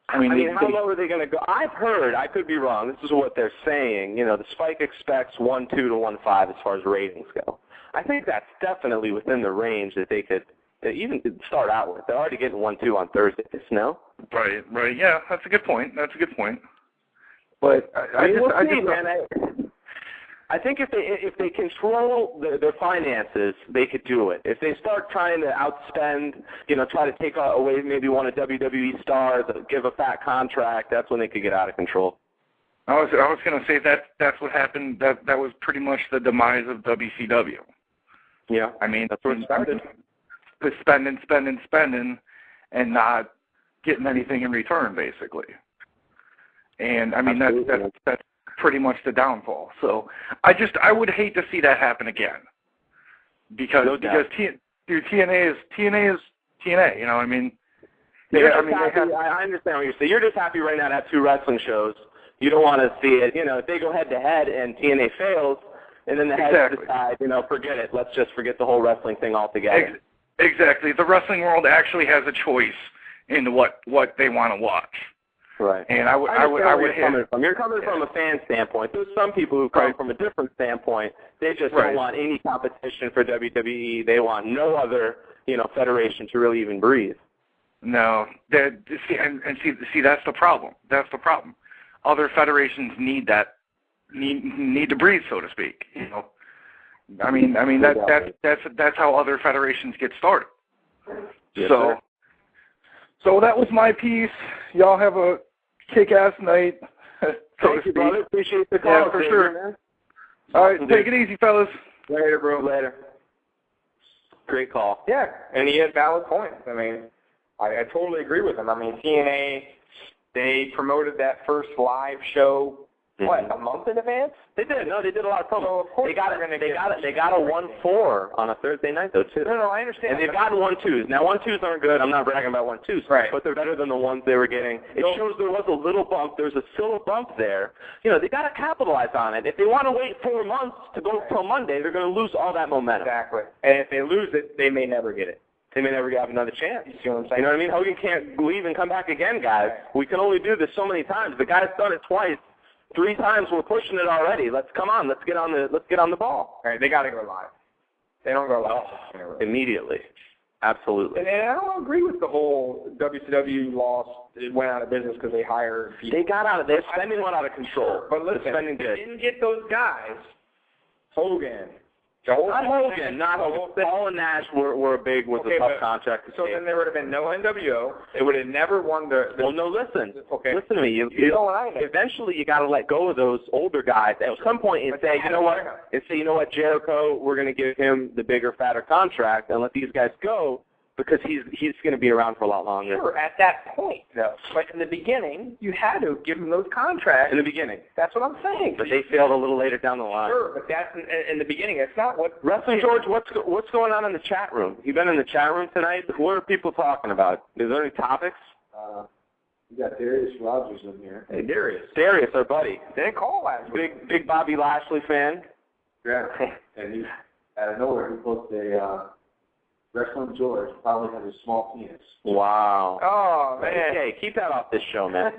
How low are they going to go? I've heard, I could be wrong, this is what they're saying, the Spike expects 1.2 to 1.5 as far as ratings go. I think that's definitely within the range that they could even start out with. They're already getting 1.2 on Thursdays, no? Right, yeah, that's a good point. But I think if they control their finances, they could do it. If they start trying to outspend, try to take away maybe one of WWE stars, give a fat contract, that's when they could get out of control. I was going to say that's what happened. That was pretty much the demise of WCW. Yeah, that's where it started. Spending, and not getting anything in return, basically. And that's pretty much the downfall. So I would hate to see that happen again, because TNA is TNA. I understand what you're saying. You're just happy right now to have 2 wrestling shows. You don't want to see it. If they go head to head and TNA fails, and then the heads decide, forget it. Let's just forget the whole wrestling thing altogether. Exactly. The wrestling world actually has a choice in what they want to watch. Right. And I would You're coming from a fan standpoint. There's some people who come from a different standpoint. They just don't want any competition for WWE. They want no other, federation to really even breathe. No. See, that's the problem. Other federations need to breathe, so to speak. That's how other federations get started. Yes, so that was my piece. Y'all have a kick-ass night. Thank you, brother. Appreciate the call. Yeah, for sure. Man. All right, take it easy, fellas. Later, bro. Later. Great call. Yeah, and he had valid points. I totally agree with him. TNA, they promoted that first live show What, a month in advance? They did. No, they did a lot of promos. So of course they got a 1-4 on a Thursday night though too. No, I understand. And they've gotten 1-2s. Now 1-2s aren't good. I'm not bragging about 1-2s. Right. But they're better than the ones they were getting. It shows there was a little bump. There's still a bump there. You know, they got to capitalize on it. If they want to wait 4 months to go till Monday, they're going to lose all that momentum. Exactly. And if they lose it, they may never get it. They may never have another chance. You see what I'm saying? You know what I mean? Hogan can't leave and come back again, guys. Right. We can only do this so many times. The guy's done it twice. 3 times we're pushing it already. Let's get on the ball. All right, they got to go live. They don't go live. Immediately. Absolutely. And I don't agree with the whole WCW loss. It went out of business because they hired people. They got out of their spending went out of control. But listen, spending they didn't get those guys. Hogan. Not Hogan. Paul and Nash was a tough contract to so take. then there would have been no NWO. They would have never won the well, no, listen. Okay. Listen to me. Eventually, you got to let go of those older guys at some point and say, you know what, Jericho, we're going to give him the bigger, fatter contract and let these guys go because he's going to be around for a lot longer. Sure, at that point, though. But in the beginning, you had to give them those contracts. In the beginning. That's what I'm saying. But they failed a little later down the line. Sure, but that's in the beginning. It's not what... Wrestling George, what's going on in the chat room? You been in the chat room tonight? What are people talking about? Is there any topics? We got Darius Rogers in here. Hey, Darius. Darius, our buddy. They didn't call last week. Big Bobby Lashley fan. Yeah. And he, out of nowhere, he posted Wrestling George probably has a small penis. Wow. Oh, man. Hey, keep that off this show, man.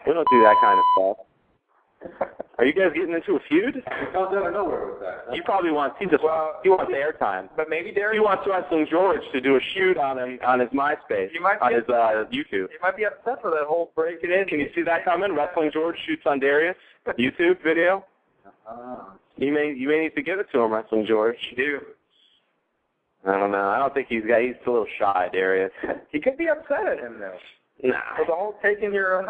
We don't do that kind of stuff. Are you guys getting into a feud? He comes out of nowhere with that. He probably wants he wants airtime. But maybe Darius... He wants Wrestling George to do a shoot on him on his MySpace, on his YouTube. He might be upset for that whole breaking in. Can you see that coming? Wrestling George shoots on Darius YouTube video. You may need to give it to him, Wrestling George. You do. I don't know. I don't think he's a little shy, Darius. He could be upset at him, though. Nah. For the whole taking your...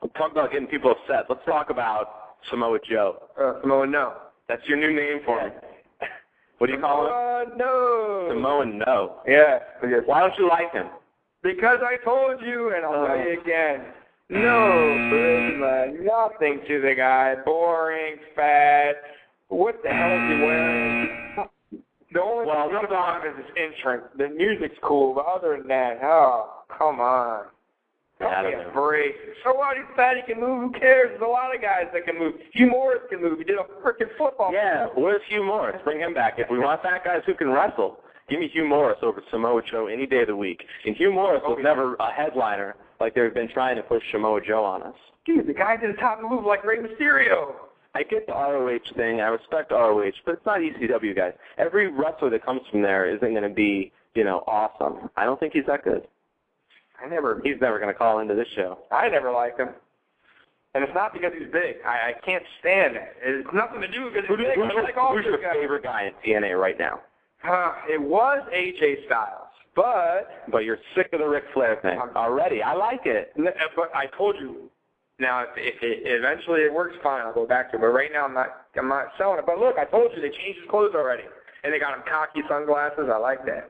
We'll talk about getting people upset. Let's talk about Samoa Joe. Samoa No. That's your new name for him. What do you call him? Samoa No. Samoa No. Yeah. Why don't you like him? Because I told you, and I'll tell you again. No charisma, nothing to the guy. Boring, fat. What the hell is he wearing? The only thing that's on is his entrance. The music's cool, but other than that, oh, come on. Don't be a break. So what? He's fat, he can move. Who cares? There's a lot of guys that can move. Hugh Morris can move. He did a freaking football. Yeah, where's Hugh Morris? Bring him back. If we want fat guys who can wrestle, give me Hugh Morris over Samoa Joe any day of the week. And Hugh Morris was never a headliner like they've been trying to push Samoa Joe on us. Dude, the guy did a top move like Rey Mysterio. I get the ROH thing. I respect ROH, but it's not ECW, guys. Every wrestler that comes from there isn't going to be, awesome. I don't think he's that good. He's never going to call into this show. I never liked him. And it's not because he's big. I can't stand it. It's nothing to do with because he's big. Who's your favorite guy in TNA right now? It was AJ Styles, but you're sick of the Ric Flair thing already. I like it. But I told you. Now, if eventually it works, fine. I'll go back to it. But right now, I'm not selling it. But look, I told you they changed his clothes already, and they got him cocky sunglasses. I like that.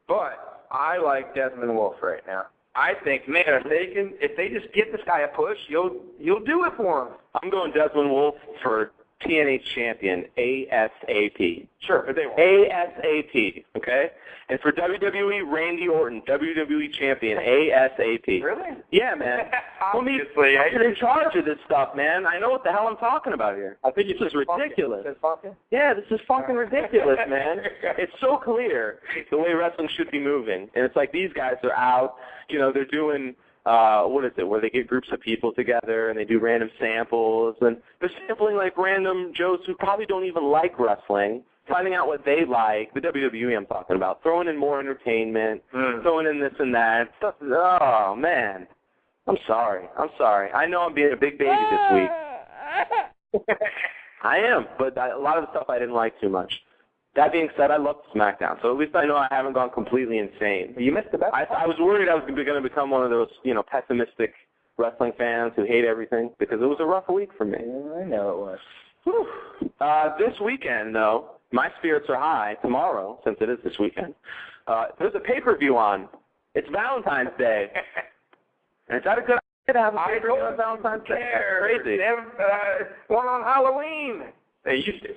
But I like Desmond Wolfe right now. I think, man, if they just get this guy a push, you'll do it for him. I'm going Desmond Wolfe for TNA champion ASAP. Sure, but they won't. ASAP, okay? And for WWE, Randy Orton, WWE champion ASAP. Really? Yeah, man. Obviously. I'm in charge of this stuff, man. I know what the hell I'm talking about here. I think this is ridiculous. Funky? Yeah, this is fucking ridiculous, man. It's so clear the way wrestling should be moving. And it's like these guys are out, they're doing... what is it, where they get groups of people together and they do random samples, and they're sampling like random Joes who probably don't even like wrestling, finding out what they like, the WWE I'm talking about, throwing in more entertainment, throwing in this and that. Stuff. Oh, man. I'm sorry. I know I'm being a big baby this week. I am, but a lot of the stuff I didn't like too much. That being said, I love SmackDown, so at least I know I haven't gone completely insane. You missed the best. I was worried I was going to become one of those, pessimistic wrestling fans who hate everything, because it was a rough week for me. Yeah, I know it was. Whew. This weekend, though, my spirits are high. Tomorrow, since it is this weekend, there's a pay-per-view on. It's Valentine's Day, and it's at a good They have a pay-per-view on Valentine's Day. Crazy. They have one on Halloween. They used to.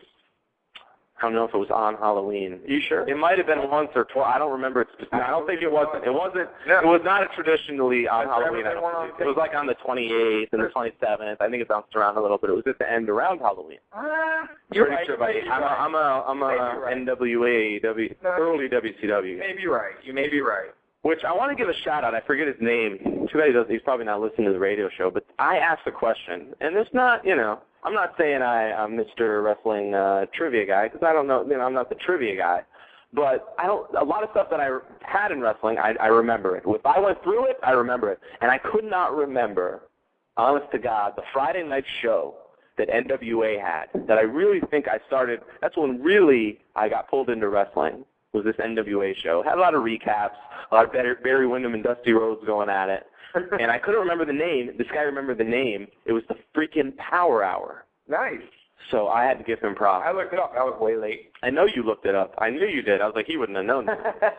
I don't know if it was on Halloween. You sure? It might have been once or twice. I don't remember it specifically. I don't think it wasn't. It wasn't. No. It was not a traditionally on Halloween. It was like on the 28th and the 27th. I think it bounced around a little bit. It was at the end around Halloween. You're pretty right. sure, buddy. I'm a NWA, early WCW. You may be right. You may be right. Which I want to give a shout out. I forget his name. Too bad he's probably not listening to the radio show. But I asked a question, and it's not, I'm not saying I'm Mr. Wrestling trivia guy, because I don't know, I'm not the trivia guy. But a lot of stuff that I had in wrestling, I remember it. If I went through it, I remember it. And I could not remember, honest to God, the Friday night show that NWA had, that I really think I started, that's when really I got pulled into wrestling, was this NWA show. Had a lot of recaps, a lot of Barry Windham and Dusty Rhodes going at it. And I couldn't remember the name. This guy remembered the name. It was the freaking Power Hour. Nice. So I had to give him props. I looked it up. I was way late. I know you looked it up. I knew you did. I was like, he wouldn't have known that.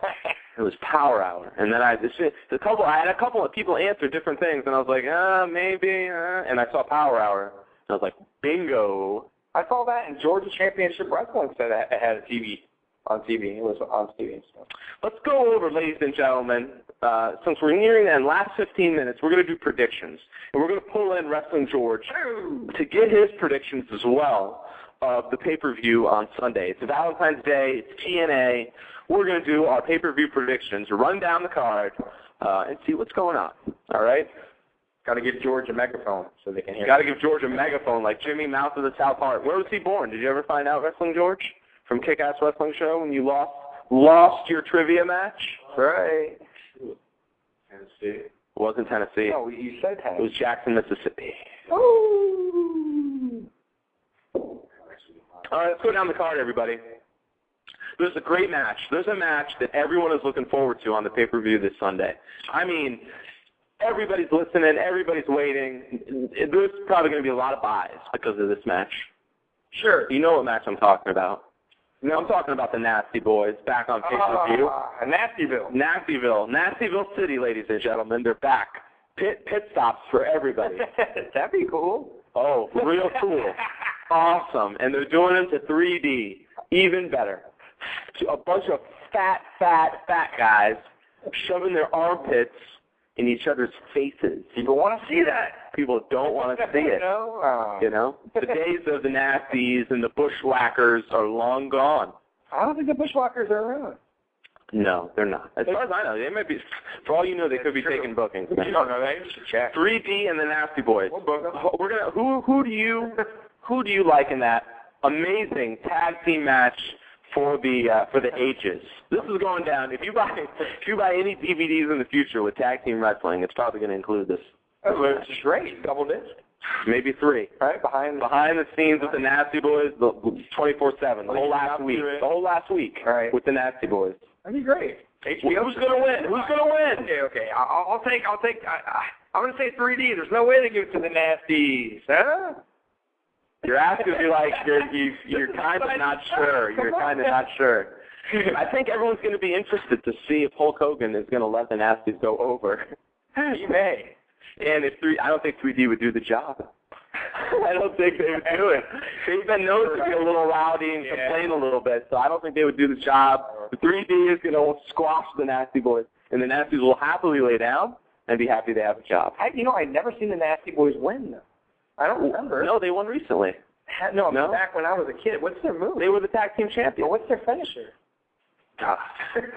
It was Power Hour. And then I had a couple of people answer different things, and I was like, maybe. And I saw Power Hour. And I was like, bingo. I saw that in Georgia Championship Wrestling said it had a TV. On TV. It was on TV. So. Let's go over, ladies and gentlemen, since we're nearing the end, last 15 minutes, we're going to do predictions. And we're going to pull in Wrestling George to get his predictions as well of the pay-per-view on Sunday. It's Valentine's Day. It's TNA. We're going to do our pay-per-view predictions, run down the card, and see what's going on. All right? Got to give George a megaphone so they can hear. Got to give George a megaphone like Jimmy Mouth of the South Park. Where was he born? Did you ever find out, Wrestling George? From Kick-Ass Wrestling Show when you lost your trivia match? Right. Tennessee. It wasn't Tennessee. No, you said Tennessee. It was Jackson, Mississippi. Oh. All right, let's go down the card, everybody. There's a great match. There's a match that everyone is looking forward to on the pay-per-view this Sunday. I mean, everybody's listening. Everybody's waiting. There's probably going to be a lot of buys because of this match. Sure. You know what match I'm talking about. No, I'm talking about the Nasty Boys back on pay-per-view. Nastyville City, ladies and gentlemen. They're back. Pit stops for everybody. That'd be cool. Oh, real cool. Awesome. And they're doing them to 3D. Even better. A bunch of fat guys shoving their armpits in each other's faces. People want to see that. People don't want to see it. The days of the Nasties and the Bushwhackers are long gone. I don't think the Bushwhackers are around. No, they're not. As far as I know, they might be. For all you know, they could be taking bookings. You don't know that. You should check. 3D and the Nasty Boys. We'll book them. We're gonna. Who do you like in that amazing tag team match for the ages? This is going down. If you buy any DVDs in the future with tag team wrestling, it's probably going to include this. Which is great. Double disc. Maybe 3. Right behind the scenes with the Nasty Boys, 24/7. The whole last week. The whole last week. Right. With the Nasty Boys. That'd be great. HBO. Who's gonna win? Who's gonna win? Okay. I'll take. I'm gonna say 3D. There's no way to give it to the Nasties, huh? You're asking me like you're kind of not sure. You're kind of not sure. I think everyone's going to be interested to see if Hulk Hogan is going to let the Nasties go over. He may. And I don't think 3D would do the job. I don't think they would do it. They've been known to be a little rowdy and complain a little bit, so I don't think they would do the job. The 3D is going to squash the Nasty Boys, and the Nasties will happily lay down and be happy they have a job. I've never seen the Nasty Boys win, though. I don't remember. No, they won recently. No, back when I was a kid. What's their move? They were the tag team champions. Well, what's their finisher? God,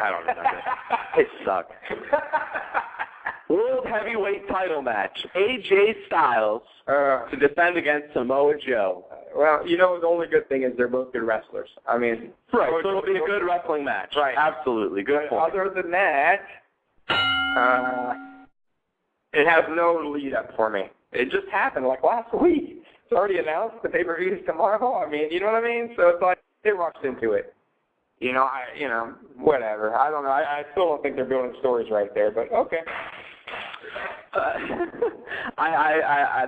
I don't remember. They suck. World Heavyweight title match. AJ Styles to defend against Samoa Joe. Well, the only good thing is they're both good wrestlers. I mean, right. So it'll be a good wrestling match. Right. Absolutely. Good point. Other than that, it has no lead up for me. It just happened like last week. It's already announced. The pay-per-view is tomorrow. I mean, you know what I mean? So it's like they rushed into it. Whatever. I don't know. I still don't think they're building stories right there, but okay.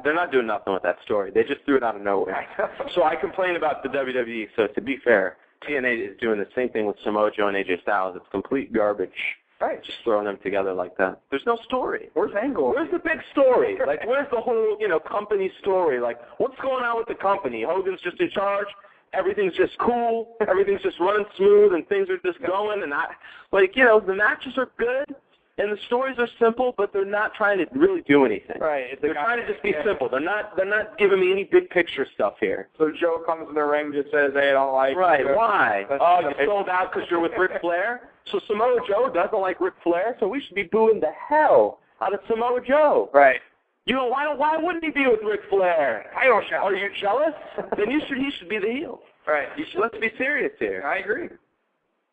They're not doing nothing with that story. They just threw it out of nowhere. So I complain about the WWE. So to be fair, TNA is doing the same thing with Samoa Joe and AJ Styles. It's complete garbage. Right. Just throwing them together like that. There's no story. Where's Angle? Where's the big story? Like, where's the whole, company story? Like, what's going on with the company? Hogan's just in charge. Everything's just cool. Everything's just running smooth, and things are just going. And the matches are good, and the stories are simple, but they're not trying to really do anything. Right. They're trying to just be simple. They're not giving me any big picture stuff here. So Joe comes in the ring and just says, "Hey, I don't like." Right. You. Why? You sold out because you're with Ric Flair. So Samoa Joe doesn't like Ric Flair, so we should be booing the hell out of Samoa Joe. Right. Why wouldn't he be with Ric Flair? I don't shout. Are you jealous? Then he should be the heel. Right. Let's be serious here. I agree.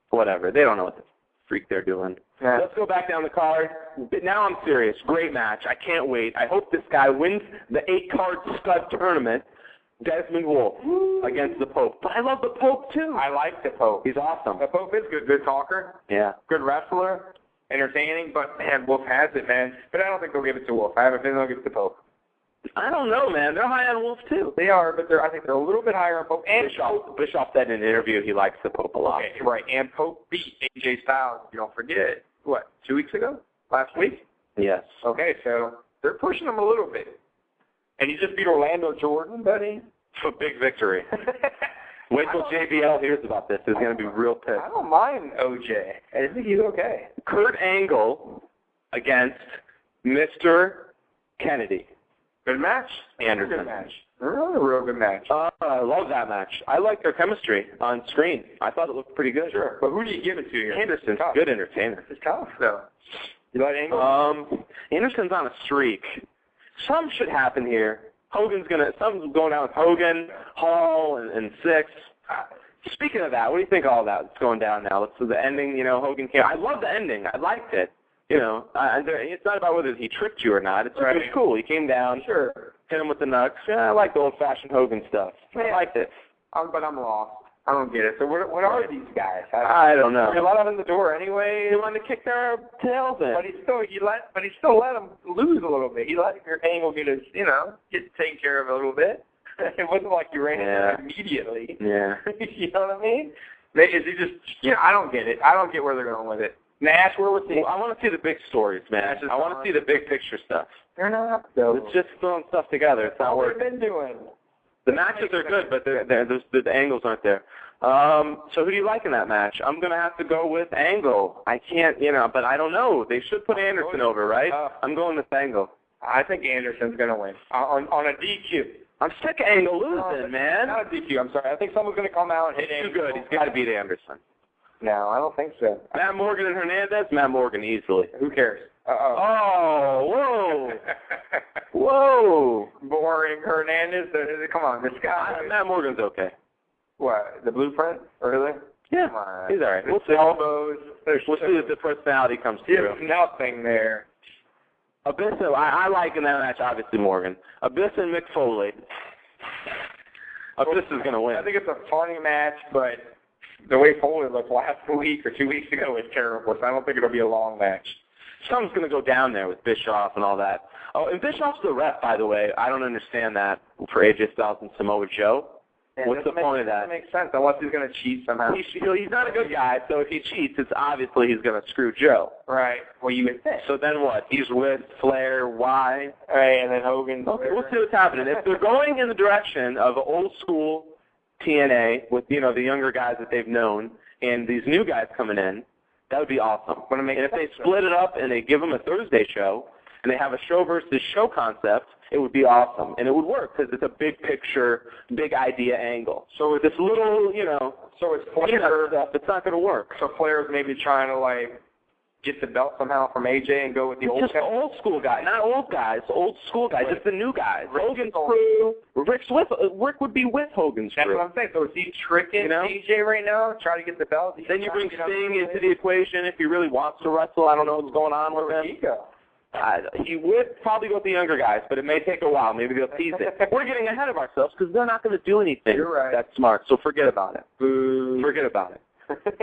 Whatever. They don't know what the freak they're doing. Yeah. Let's go back down the card. But now I'm serious. Great match. I can't wait. I hope this guy wins the 8-card stud tournament. Desmond Wolfe against the Pope. But I love the Pope, too. I like the Pope. He's awesome. The Pope is good. Good talker. Yeah. Good wrestler. Entertaining. But, man, Wolfe has it, man. But I don't think they'll give it to Wolfe. I have a feeling they'll give it to Pope. I don't know, man. They're high on Wolfe, too. They are, but I think they're a little bit higher on Pope. And Bischoff said in an interview he likes the Pope a lot. Okay, right. And Pope beat AJ Styles, you don't forget. What, 2 weeks ago? Last week? Yes. Okay, so they're pushing him a little bit. And he just beat Orlando Jordan, buddy. A big victory. Wait till JBL hears about this. He's going to be real pissed. I don't mind OJ. I think he's okay. Kurt Angle against Mr. Kennedy. Good match. Anderson. Good match. Real good match. I love that match. I like their chemistry on screen. I thought it looked pretty good. Sure. But who do you give it to here? Anderson's a good entertainer. It's tough, though. You like Angle? Anderson's on a streak. Something should happen here. Something's going on with Hogan, Hall, and Six. Speaking of that, what do you think of all that that's going down now? So the ending, Hogan came. I love the ending. I liked it. It's not about whether he tricked you or not. It was cool. He came down, hit him with the nuts. Yeah, I like the old-fashioned Hogan stuff. I liked it. But I'm lost. I don't get it. So what are these guys? I don't know. You let them in the door anyway. He wanted to kick their tails in. But he still let them lose a little bit. He let your Angle get get taken care of a little bit. It wasn't like you ran in immediately. Yeah. You know what I mean? Is he just? I don't get it. I don't get where they're going with it. Nash, where was he? I want to see the big stories, man. I want to see the big picture stuff. They're not, though. It's just throwing stuff together. It's not working. What have they been doing? The matches are good, but the angles aren't there. So who do you like in that match? I'm going to have to go with Angle. I can't, but I don't know. They should put Anderson over, right? I'm going with Angle. I think Anderson's going to win on a DQ. I'm sick of Angle losing, man. Not a DQ, I'm sorry. I think someone's going to come out and hit Angle. Too good. He's got to beat Anderson. No, I don't think so. Matt Morgan and Hernandez? Matt Morgan, easily. Who cares? Oh, whoa. Whoa. Boring Hernandez? Come on, this guy. Matt Morgan's okay. What, the blueprint? Really? Yeah, he's all right. We'll see. Elbows. We'll see if the personality comes through. There's nothing there. Abyss, I like in that match, obviously, Morgan. Abyss and Mick Foley. Abyss is going to win. I think it's a funny match, but the way Foley looked last week or 2 weeks ago was terrible, so I don't think it'll be a long match. Something's going to go down there with Bischoff and all that. Oh, and Bischoff's the ref, by the way. I don't understand that for AJ Styles and Samoa Joe. Yeah, what's the point of that? That makes sense, unless he's going to cheat somehow. He's not a good guy, so if he cheats, it's obviously he's going to screw Joe. Right. Well, you would think. So then what? He's with Flair, why? Right, and then Hogan. Okay, we'll see what's happening. If they're going in the direction of old school TNA with, the younger guys that they've known and these new guys coming in, that would be awesome. And if they split it up and they give them a Thursday show and they have a show versus show concept, it would be awesome. And it would work because it's a big picture, big idea angle. So with this little, so it's Flair stuff, it's not going to work. So Flair's maybe trying to, get the belt somehow from AJ and go with the old guys. Just old school guys. Not old guys, old school guys. Just the new guys. Hogan's crew. Rick would be with Hogan's crew. That's what I'm saying. So is he tricking AJ right now, trying to get the belt? Then you bring Sting into the equation if he really wants to wrestle. I don't know what's going on with him. Where would he go? He would probably go with the younger guys, but it may take a while. Maybe they'll tease it. We're getting ahead of ourselves because they're not going to do anything that's smart, so forget about it. Boo. Forget about it.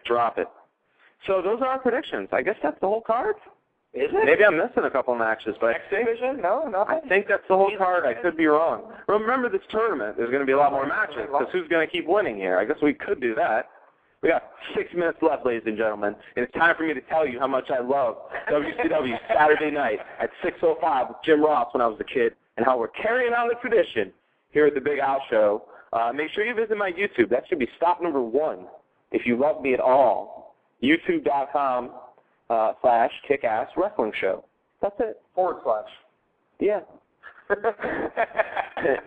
Drop it. So those are our predictions. I guess that's the whole card. Is it? Maybe I'm missing a couple of matches, but X Division? No, nothing. I think that's the whole card. I could be wrong. Remember this tournament. There's going to be a lot more matches because who's going to keep winning here? I guess we could do that. We got 6 minutes left, ladies and gentlemen, and it's time for me to tell you how much I love WCW Saturday night at 6:05 with Jim Ross when I was a kid, and how we're carrying on the tradition here at the Big Al Show. Make sure you visit my YouTube. That should be stop number 1. If you love me at all, youtube.com/Kickass Wrestling Show. That's it. /. Yeah.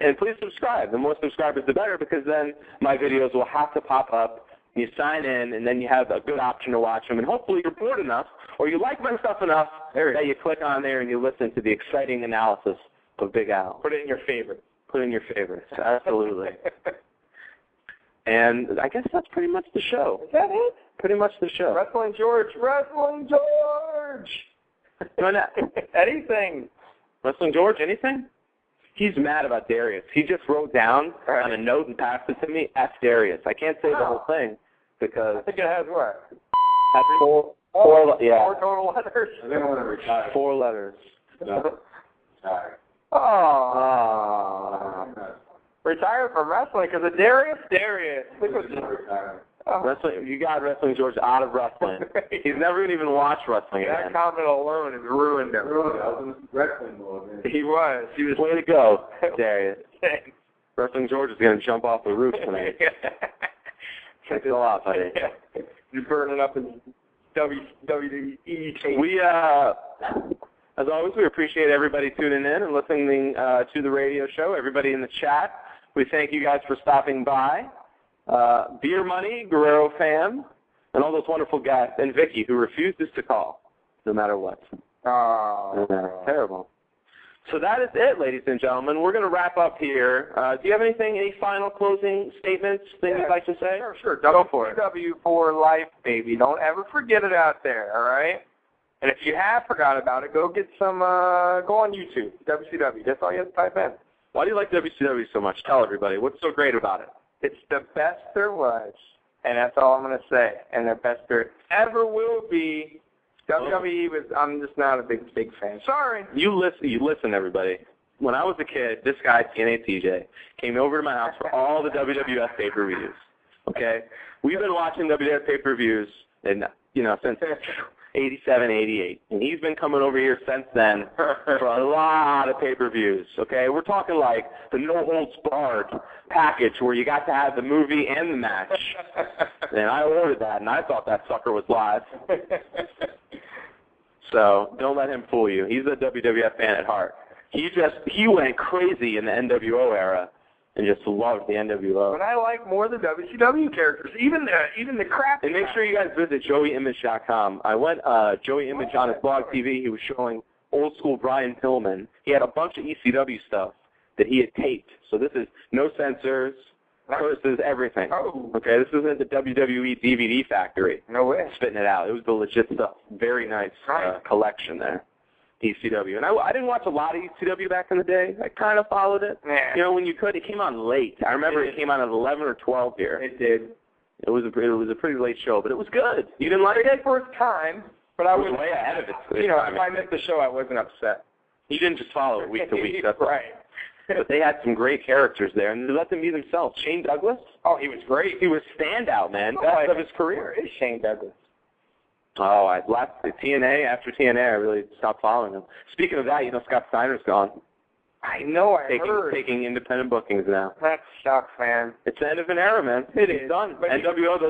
And please subscribe. The more subscribers, the better, because then my videos will have to pop up. You sign in, and then you have a good option to watch them. And hopefully you're bored enough, or you like my stuff enough, that you click on there and you listen to the exciting analysis of Big Al. Put it in your favorites. Put in your favorites. Absolutely. And I guess that's pretty much the show. Is that it? Pretty much the show. Wrestling George. Wrestling George. Anything. Wrestling George, anything? He's mad about Darius. He just wrote down on a note and passed it to me, F Darius. I can't say the whole thing because... I think it has what? Four total letters? I think I want to retire. 4 letters. No. Sorry. Oh. Retire from wrestling because of Darius? Darius. Look what Wrestling, you got Wrestling George out of wrestling. He's never even watched wrestling again. That comment alone has ruined him. I was in wrestling mode, man. He was. Way to go, Darius. Wrestling George is going to jump off the roof tonight. Thanks a lot, buddy. He's burning up his WWE tape. We, as always, we appreciate everybody tuning in and listening to the radio show. Everybody in the chat, we thank you guys for stopping by. Beer Money, Guerrero Fan, and all those wonderful guys, and Vicky, who refuses to call, no matter what. Oh. Terrible. So that is it, ladies and gentlemen. We're going to wrap up here. Do you have anything, any final closing statements, things you'd like to say? Sure. Go for it. WCW for life, baby. Don't ever forget it out there, all right? And if you have forgot about it, go get some, go on YouTube, WCW. That's all you have to type in. Why do you like WCW so much? Tell everybody. What's so great about it? It's the best there was, and that's all I'm going to say. And the best there ever will be. WWE was. I'm just not a big fan. Sorry. You listen, everybody. When I was a kid, this guy TNA TJ came over to my house for all the WWF pay-per-views. Okay, we've been watching WWF pay-per-views, and since 87, 88, and he's been coming over here since then for a lot of pay-per-views. Okay, we're talking like the No Holds Barred package where you got to have the movie and the match. And I ordered that, and I thought that sucker was live. So don't let him fool you. He's a WWF fan at heart. He went crazy in the NWO era and just loved the NWO. But I like more the WCW characters, even the crap. And make sure you guys visit JoeyImage.com. I went Joey Image on his blog TV. He was showing old school Brian Pillman. He had a bunch of ECW stuff that he had taped. So this is no censors, curses, everything. Oh. Okay, this isn't the WWE DVD factory. No way. Spitting it out. It was the legit stuff. Very nice collection there. ECW. And I didn't watch a lot of ECW back in the day. I kind of followed it. Yeah. When you could. It came on late. I remember it came on at 11 or 12 here. It did. It was a pretty late show, but it was good. You didn't like it? For its time, but I was way ahead of it. If I missed the show, I wasn't upset. You didn't just follow it week to week. That's right. But they had some great characters there, and they let them be themselves. Shane Douglas? Oh, he was great. He was standout, man. Best of his career. Where is Shane Douglas? Oh, after TNA, I really stopped following him. Speaking of that, Scott Steiner's gone. I know, I heard. Taking independent bookings now. That sucks, man. It's the end of an era, man. It's done. But those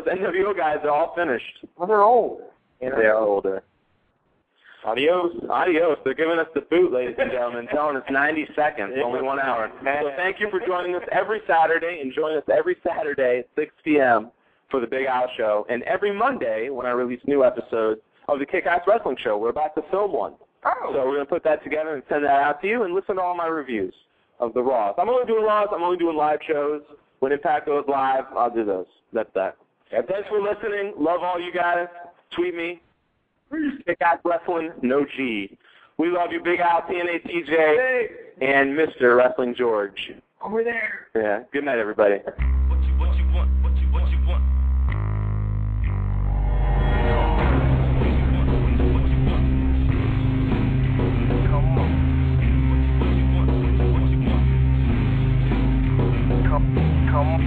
NWO guys are all finished. Well, they're old. They're older. Adios. They're giving us the boot, ladies and gentlemen, telling us 90 seconds, only 1 hour. So thank you for joining us every Saturday, and join us every Saturday at 6 p.m. for the Big Al Show, and every Monday when I release new episodes of the Kick-Ass Wrestling Show. We're about to film one. Oh. So we're going to put that together and send that out to you, and listen to all my reviews of the Raws. I'm only doing Raws. I'm only doing live shows. When Impact goes live, I'll do those. That's that. Thanks for listening. Love all you guys. Tweet me. Kick-Ass Wrestling, no G. We love you, Big Al, TNA TJ, and Mr. Wrestling George. Over there. Yeah. Good night, everybody. What you want? Come on.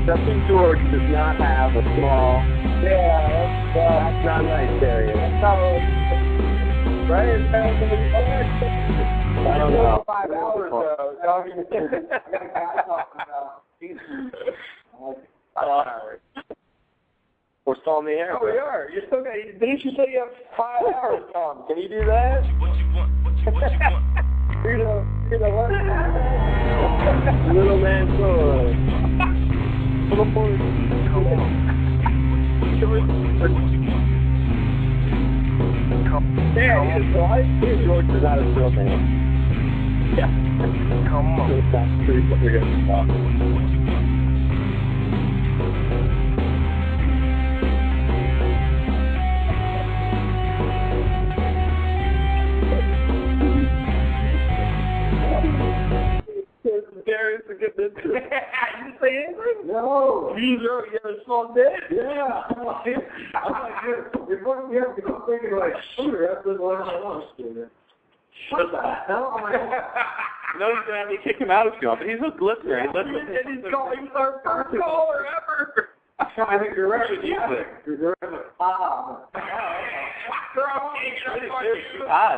Justin George does not have a small. Yeah, that's not nice, Darius. That's how. Right? I don't know. 5 hours though. We're still on the air. Oh, we are. You're still got. Didn't you say you have 5 hours, Tom? Can you do that? What you want? You're the what? Little man boy. Little boy. Come on. Yeah, he is right. George is not his real name. Yeah. Come on. That's pretty weird. Darius to get this. You didn't say anything? No. You have a small dick? Yeah. I'm like, before we have to go thinking like, shooter, that's the one I want to do. What the hell? I'm like, No, he's going to have to kick him out of school, but he's a listener. He listens. And he's calling our first caller ever. I think you're right. You're right.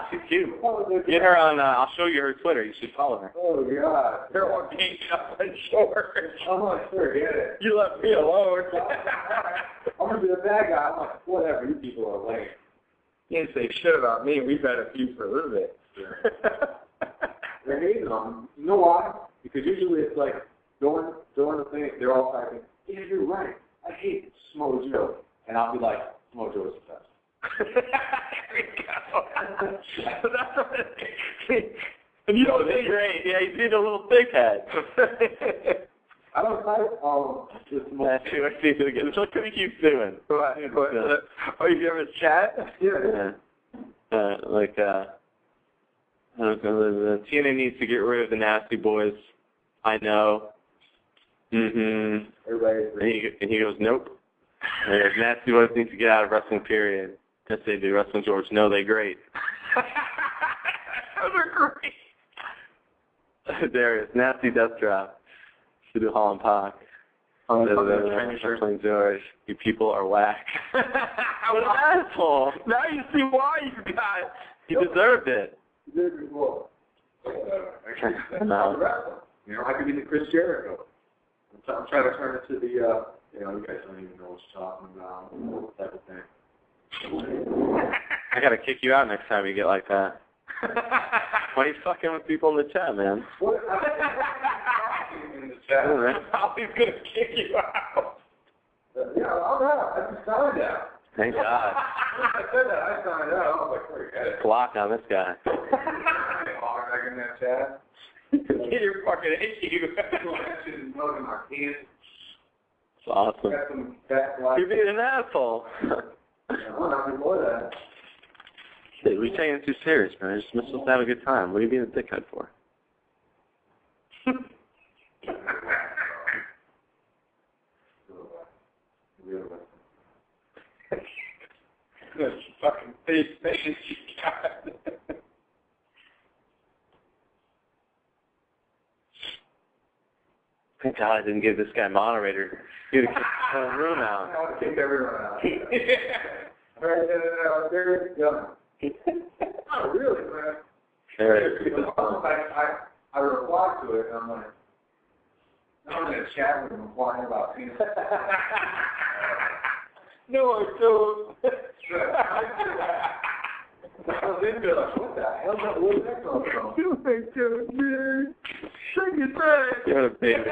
She's cute. Get her on, I'll show you her Twitter. You should follow her. Oh, God. They're all pink up and short. I'm like, forget it. You left me alone. I'm going to be the bad guy. I'm like, whatever, you people are lame. You can't say shit about me. We've had a few for a little bit. They're hating on them. You know why? Because usually it's like, during the thing, they're all typing, yeah, you're right. I hate Smo Joe. And I'll be like, Smo Joe is the best. There you go. That's what and you know, He's great. Yeah, he's a little thick head. I don't type, just more. Let's see what he keeps doing. What? Oh, you ever chat? Yeah. The TNA needs to get rid of the nasty boys. I know. Mm-hmm. Everybody. And he goes, nope. And goes, nasty boys need to get out of wrestling, period. Yes, they do. Wrestling George. No, they're great. They're great. Darius, nasty death drop. Should do Holland Park. Wrestling George. You people are whack. What an asshole. Now you see why you got it. He deserved it. You did it before. You know, I could be the Chris Jericho. I'm trying to turn it to the, you guys don't even know what you're talking about, type of thing. I gotta kick you out next time you get like that. Why are you fucking with people in the chat, man? What? In the chat. He's gonna kick you out. Yeah, I'm out. I just signed out. Thank God. I said that. I signed out. I was like, forget it. Block on this guy. Hard back in that chat. You're fucking issue. It's Awesome. You're being an asshole. Dude, we taking it too serious, man. We're just supposed to have a good time. What are you being a dickhead for? This fucking face you got. Thank God I didn't give this guy moderator. He would have kicked the whole room out. I would kick everyone out. There we go. Oh, really, man? There it is. I replied to it, and I'm like, I'm in a chat with him replying about penis. No, I don't. I was in there like, what the hell? Where's that come from? You think so, man? Shake it back. You're a baby.